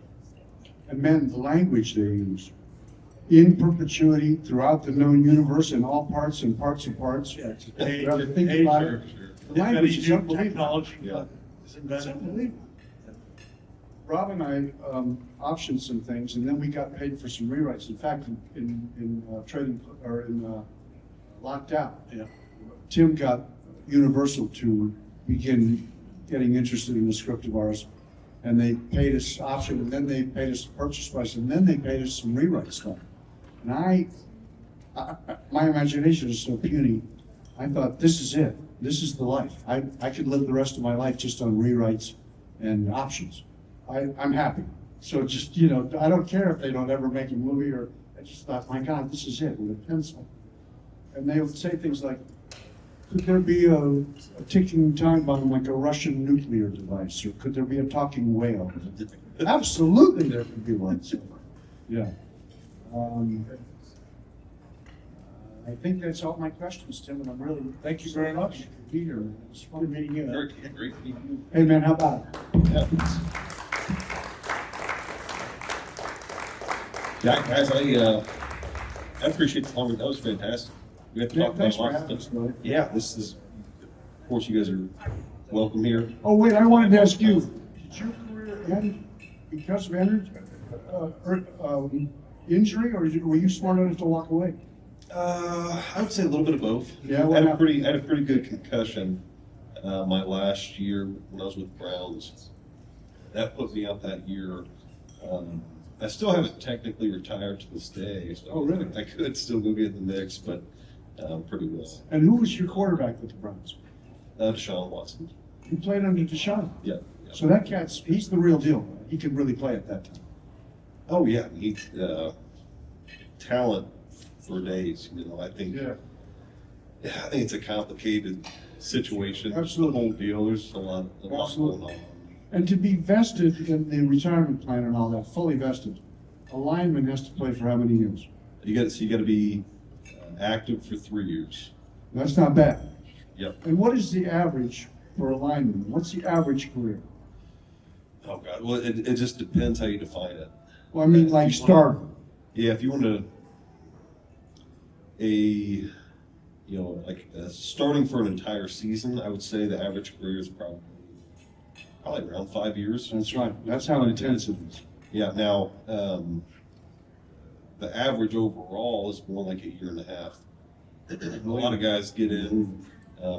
And man, the language they use, in perpetuity throughout the known universe in all parts and parts of parts. Yeah, to You pay, have to think pay about for it. The language is new unbelievable. technology. Yeah. Is It's invented. unbelievable. Rob and I optioned some things, and then we got paid for some rewrites. In fact, in trading or in Locked Out, Yeah. Tim got Universal to begin getting interested in the script of ours, and they paid us option, and then they paid us purchase price, and then they paid us some rewrite stuff. And I my imagination is so puny. I thought, this is it. This is the life. I could live the rest of my life just on rewrites and options. I'm happy. So just, I don't care if they don't ever make a movie, or I just thought, my God, this is it, with a pencil. And they would say things like, could there be a ticking time bomb like a Russian nuclear device? Or could there be a talking whale? Absolutely there could be one. So, yeah. I think that's all my questions, Tim, and I'm really, Thank you very much. to be here. Man. It's fun meeting you. Great, great. Hey, man, how about it? Yeah. Yeah, guys, I appreciate the long. That was fantastic. We have to Yeah, talk thanks about for lots having of us, stuff. brother. Yeah, this is, of course, you guys are welcome here. Oh, wait, I wanted to ask you, did your career end because of injury, or were you smart enough to walk away? I would say a little bit of both. Yeah, I what had a happened? pretty good concussion my last year when I was with Browns. That put me out that year. I still haven't technically retired to this day. So Oh, really? I could still go get in the mix, but pretty well. And who was your quarterback with the Browns? Deshaun Watson. He played under Deshaun. Yeah. So that he's the real deal. He can really play at that time. Oh yeah, he's talent for days. I think. Yeah. Yeah, I think it's a complicated situation. Absolutely. The whole deal. There's a lot Absolutely. going on. And to be vested in the retirement plan and all that, fully vested, a lineman has to play for how many years? You got to be active for 3 years. That's not bad. Yep. And what is the average for a lineman? What's the average career? Oh God. Well, it just depends how you define it. Well, I mean, like start. Yeah, if you want starting for an entire season, I would say the average career is probably around 5 years. That's right. That's how intense it is. Yeah. Now, the average overall is more like a year and a half. A lot of guys get in,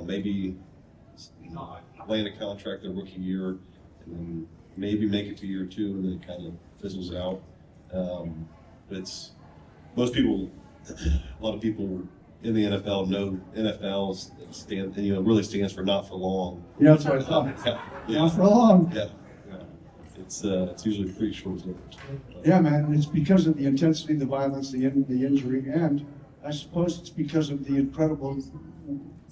maybe land a contract their rookie year, and then maybe make it to year 2, and then it kind of fizzles out. But most people, a lot of people in the NFL know NFL really stands for not for long. Yeah, that's what I thought. Yeah. Not for long. Yeah. It's usually pretty short-lived. Yeah, man, it's because of the intensity, the violence, the injury, and I suppose it's because of the incredible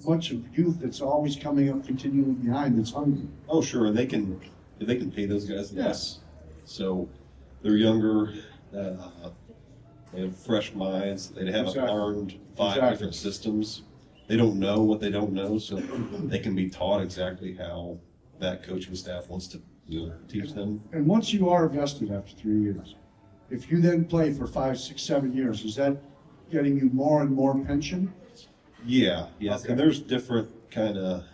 bunch of youth that's always coming up continually behind that's hungry. Oh, sure, and they can pay those guys less. So they're younger, they have fresh minds, they haven't Exactly. learned 5 Exactly. different systems. They don't know what they don't know, so they can be taught exactly how that coaching staff wants to teach them. And once you are vested after 3 years, if you then play for 5, 6, 7 years, is that getting you more and more pension? Yeah, yes, Okay. and there's different kind of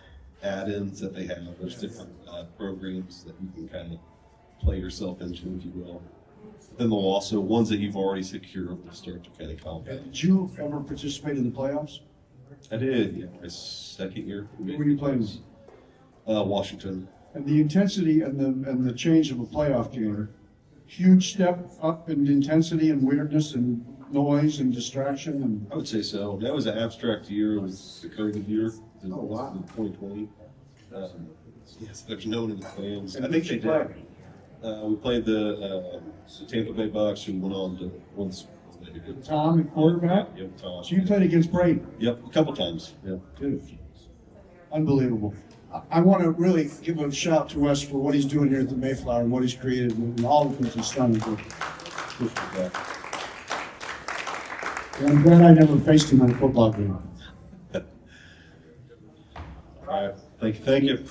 add-ins that they have. There's different programs that you can kind of play yourself into, if you will. Then they'll also, ones that you've already secured, will start to kind of compound. Did you ever participate in the playoffs? I did, yeah, my second year. Who were you playing with? Washington. And the intensity and the change of a playoff game, huge step up in intensity and weirdness and noise and distraction and. I would say so. That was an abstract year. It was the COVID year. Oh, wow. 2020. Yes, there's no one in the fans. And I think who'd they you play? did. We played the Tampa Bay Bucks, who went on to win. Tom at quarterback? Yep, Tom. So you played against Brady? Yep, a couple times. Yeah. Dude, unbelievable. I want to really give a shout to Wes for what he's doing here at the Mayflower and what he's created and all the things he's done. Yeah. And I'm glad I never faced him in a football game. All right. Thank you.